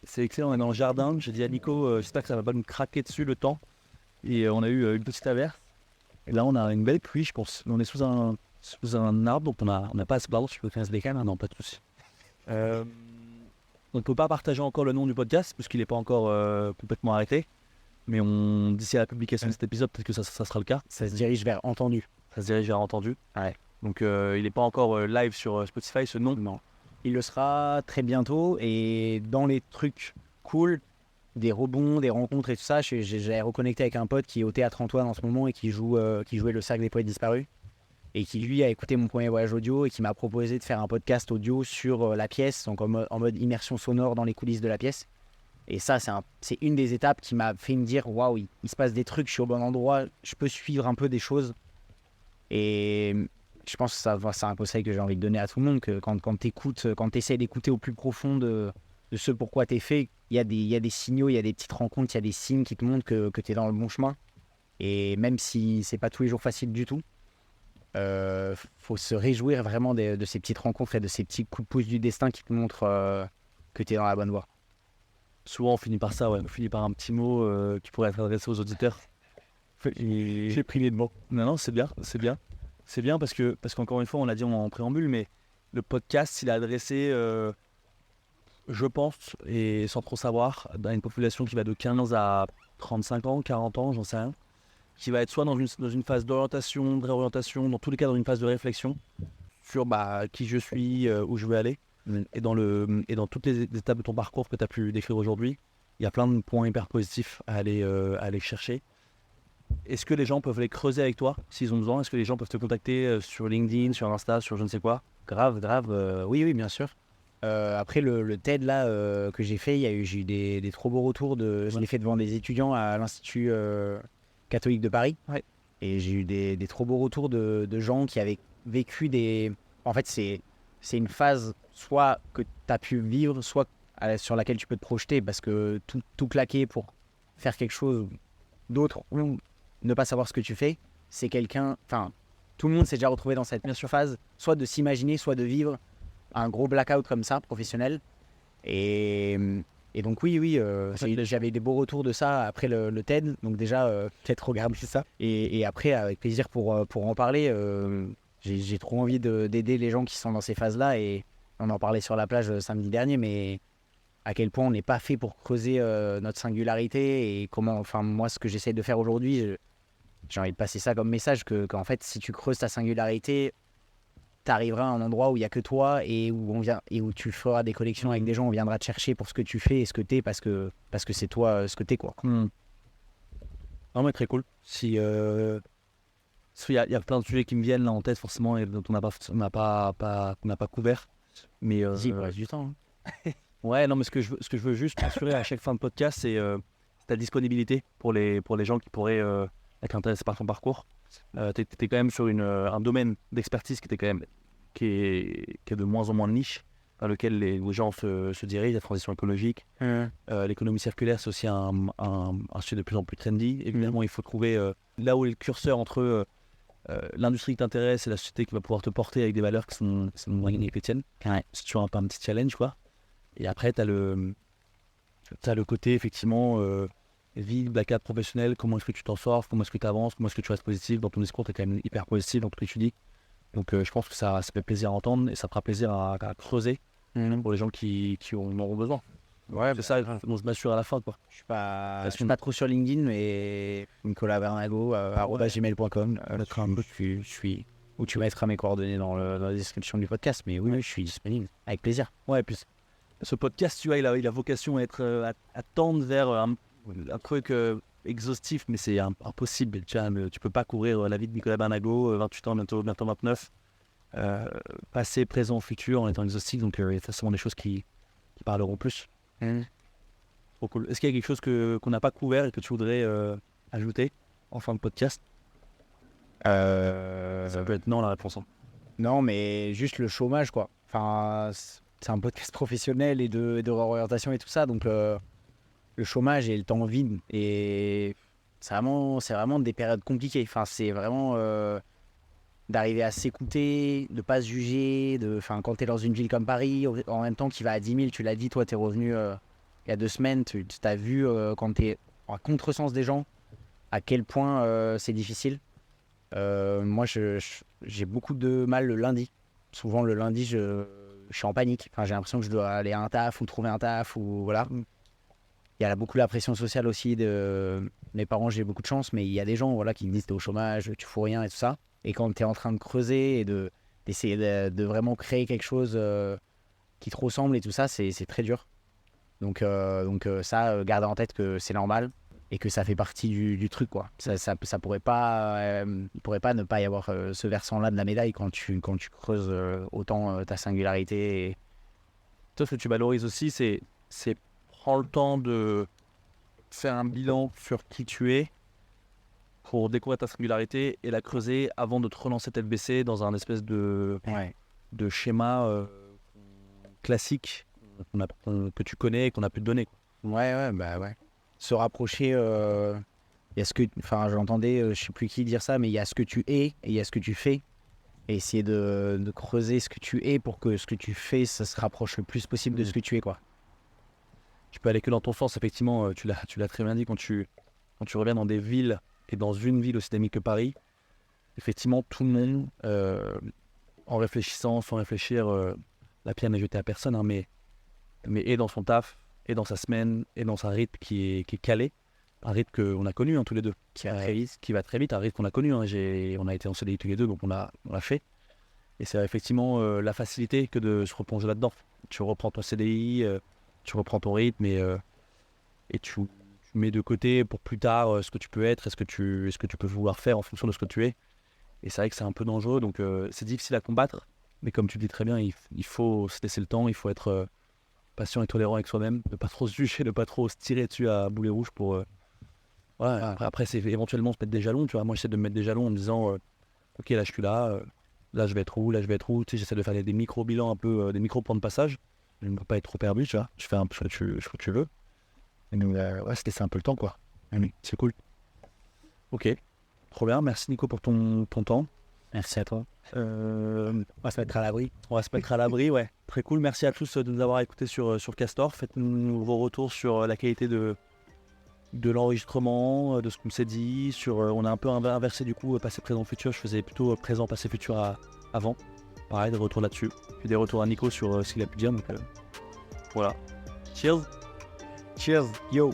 Speaker 1: C'est excellent, on est dans le jardin. J'ai dit à Nico, j'espère que ça va pas nous craquer dessus le temps. Et on a eu une petite averse. Et là, on a une belle pluie, je pense. On est sous un arbre, donc on n'a pas assez d'arbres. Je peux faire ce décale, non, pas de souci. On ne peut pas partager encore le nom du podcast, puisqu'il n'est pas encore complètement arrêté. Mais d'ici à la publication de cet épisode, peut-être que ça sera le cas.
Speaker 2: Ça se dirige vers entendu.
Speaker 1: Ça se dirige vers entendu.
Speaker 2: Ouais.
Speaker 1: Donc il n'est pas encore live sur Spotify, ce nom.
Speaker 2: Non. Il le sera très bientôt. Et dans les trucs cool, des rebonds, des rencontres et tout ça, j'ai reconnecté avec un pote qui est au Théâtre Antoine en ce moment et qui jouait le Cercle des Poètes Disparus. Et qui lui a écouté mon premier voyage audio et qui m'a proposé de faire un podcast audio sur la pièce, donc en mode immersion sonore dans les coulisses de la pièce. Et ça, c'est une des étapes qui m'a fait me dire waouh, il se passe des trucs, je suis au bon endroit, je peux suivre un peu des choses. Et je pense que c'est un conseil que j'ai envie de donner à tout le monde, que quand tu essaies d'écouter au plus profond de ce pourquoi tu es fait, il y a des signaux, il y a des petites rencontres, il y a des signes qui te montrent que tu es dans le bon chemin. Et même si c'est pas tous les jours facile du tout, faut se réjouir vraiment de ces petites rencontres et de ces petits coups de pouce du destin qui te montrent que tu es dans la bonne voie.
Speaker 1: Souvent, on finit par ça, ouais. On finit par un petit mot qui pourrait être adressé aux auditeurs.
Speaker 2: J'ai pris les mots.
Speaker 1: Non, c'est bien, c'est bien. C'est bien parce qu'encore une fois, on l'a dit en préambule, mais le podcast, il est adressé, je pense, et sans trop savoir, à une population qui va de 15 à 35 ans, 40 ans, j'en sais rien, qui va être soit dans une phase d'orientation, de réorientation, dans tous les cas dans une phase de réflexion sur qui je suis, où je veux aller. Et dans toutes les étapes de ton parcours que tu as pu décrire aujourd'hui, il y a plein de points hyper positifs à aller chercher. Est-ce que les gens peuvent les creuser avec toi s'ils ont besoin? Est-ce que les gens peuvent te contacter sur LinkedIn, sur Insta, sur je ne sais quoi?
Speaker 2: Grave, oui, bien sûr. Après le TED là que j'ai fait, j'ai eu des trop beaux retours. Je l'ai fait devant des étudiants à l'Institut catholique de Paris.
Speaker 1: Ouais.
Speaker 2: Et j'ai eu des trop beaux retours de gens qui avaient vécu des... En fait, c'est une phase soit que tu as pu vivre, soit sur laquelle tu peux te projeter, parce que tout claquer pour faire quelque chose d'autre ou ne pas savoir ce que tu fais, c'est quelqu'un... Enfin, tout le monde s'est déjà retrouvé dans cette phase, soit de s'imaginer, soit de vivre un gros blackout comme ça, professionnel. Et donc oui, j'avais des beaux retours de ça après le TED, donc déjà peut-être regarder ça. Et après, avec plaisir pour en parler, j'ai trop envie d'aider les gens qui sont dans ces phases-là. Et on en parlait sur la plage samedi dernier, mais à quel point on n'est pas fait pour creuser notre singularité et comment, enfin moi ce que j'essaie de faire aujourd'hui, j'ai envie de passer ça comme message, qu'en fait si tu creuses ta singularité, tu arriveras à un endroit où il n'y a que toi et où tu feras des connexions avec des gens, on viendra te chercher pour ce que tu fais et ce que t'es parce que c'est toi ce que t'es, quoi.
Speaker 1: Non mais très cool. Il y a plein de sujets qui me viennent là en tête forcément et dont on n'a pas couvert. Mais
Speaker 2: il reste du temps.
Speaker 1: Ouais, non mais ce que je veux juste assurer à chaque fin de podcast, c'est ta disponibilité pour les gens qui pourraient être intéressés par ton parcours. T'es quand même sur un domaine d'expertise qui est de moins en moins de niche, dans lequel les gens se dirigent, la transition écologique. L'économie circulaire, c'est aussi un sujet de plus en plus trendy. Évidemment, il faut trouver là où est le curseur entre l'industrie qui t'intéresse et la société qui va pouvoir te porter avec des valeurs qui sont moins alignées que les tiennes.
Speaker 2: Ouais.
Speaker 1: C'est toujours un petit challenge, quoi. Et après, t'as le côté, effectivement, vie, blackout professionnel, comment est-ce que tu t'en sors, comment est-ce que tu avances, comment est-ce que tu restes positif. Dans ton discours, tu es quand même hyper positif dans tout ce que tu dis. Donc je pense que ça fait plaisir à entendre et ça fera plaisir à creuser pour les gens qui en auront besoin.
Speaker 2: Ouais,
Speaker 1: c'est ça dont je m'assure à la fin, quoi.
Speaker 2: Je suis pas trop sur LinkedIn, mais Nicolas Bernago, @gmail.com. Je suis où tu mettras mes coordonnées dans la description du podcast. Mais oui, je suis disponible avec plaisir.
Speaker 1: Ouais, et puis ce podcast, tu vois, il a vocation à être à tendre vers un truc exhaustif, mais c'est impossible. Tu peux pas couvrir la vie de Nicolas Bernago, 28 ans, bientôt 29, passé, présent, futur, en étant exhaustif. Donc il y a forcément des choses qui parleront plus. Trop cool. Est-ce qu'il y a quelque chose qu'on n'a pas couvert et que tu voudrais ajouter en fin de podcast? Ça peut être non la réponse.
Speaker 2: Non, mais juste le chômage, quoi. Enfin, c'est un podcast professionnel et de réorientation et tout ça, donc le chômage et le temps vide, et c'est vraiment des périodes compliquées. Enfin, c'est vraiment d'arriver à s'écouter, de pas se juger, quand tu es dans une ville comme Paris, en même temps qui va à 10 000, tu l'as dit, toi tu es revenu il y a 2 semaines, tu as vu quand tu es en contresens des gens, à quel point c'est difficile. Moi, j'ai beaucoup de mal le lundi. Souvent, le lundi, je suis en panique. Enfin, j'ai l'impression que je dois aller à un taf ou trouver un taf ou voilà. Il y a beaucoup la pression sociale aussi. Mes parents, j'ai beaucoup de chance, mais il y a des gens voilà, qui me disent t'es au chômage, tu fous rien et tout ça. Et quand tu es en train de creuser et d'essayer de vraiment créer quelque chose qui te ressemble et tout ça, c'est très dur. Donc ça, garder en tête que c'est normal et que ça fait partie du truc, quoi. Ça pourrait pas, il pourrait pas ne pas y avoir ce versant-là de la médaille quand tu creuses autant ta singularité.
Speaker 1: Toi, ce que tu valorises aussi, c'est prendre le temps de faire un bilan sur qui tu es pour découvrir ta singularité et la creuser avant de te relancer tête baissée dans un espèce de schéma classique que tu connais et qu'on a pu te donner, quoi.
Speaker 2: Ouais. Se rapprocher, il y a ce que, enfin, j'entendais, je sais plus qui dire ça, mais il y a ce que tu es et il y a ce que tu fais. Et essayer de creuser ce que tu es pour que ce que tu fais, ça se rapproche le plus possible de ce que tu es, quoi.
Speaker 1: Tu peux aller que dans ton sens, effectivement, tu l'as très bien dit, quand tu reviens dans des villes, et dans une ville aussi dynamique que Paris, effectivement, tout le monde, en réfléchissant, sans réfléchir, la pierre n'est jetée à personne, hein, mais est dans son taf, et dans sa semaine, et dans un rythme qui est calé, un rythme qu'on a connu, hein, tous les deux, qui va très vite, un rythme qu'on a connu, hein, on a été en CDI tous les deux, donc on l'a fait. Et c'est effectivement la facilité que de se replonger là-dedans. Tu reprends ton CDI, tu reprends ton rythme et tu mets de côté pour plus tard ce que tu peux être et ce que tu peux vouloir faire en fonction de ce que tu es. Et c'est vrai que c'est un peu dangereux, donc c'est difficile à combattre. Mais comme tu le dis très bien, il faut se laisser le temps, il faut être patient et tolérant avec soi-même, ne pas trop se juger, ne pas trop se tirer dessus à boulet rouge pour... voilà. Après, c'est éventuellement se mettre des jalons, tu vois. Moi, j'essaie de me mettre des jalons en me disant ok, là je suis là, là je vais être où, là je vais être où. Tu sais, j'essaie de faire des micro-bilans un peu, des micro-points de passage. Je ne veux pas être trop perdu, tu vois. Je fais un peu ce que tu veux. Et donc, se laisser un peu le temps, quoi. C'est cool. Ok, trop bien. Merci Nico pour ton temps.
Speaker 2: Merci à toi.
Speaker 1: On va se mettre à l'abri. Ouais. Très cool. Merci à tous de nous avoir écoutés sur Castor. Faites-nous vos retours sur la qualité de l'enregistrement, de ce qu'on s'est dit. On a un peu inversé du coup, passé, présent, futur. Je faisais plutôt présent, passé, futur avant. Pareil, des retours là-dessus. Puis des retours à Nico sur ce qu'il a pu dire. Donc voilà. Cheers.
Speaker 2: Cheers, yo.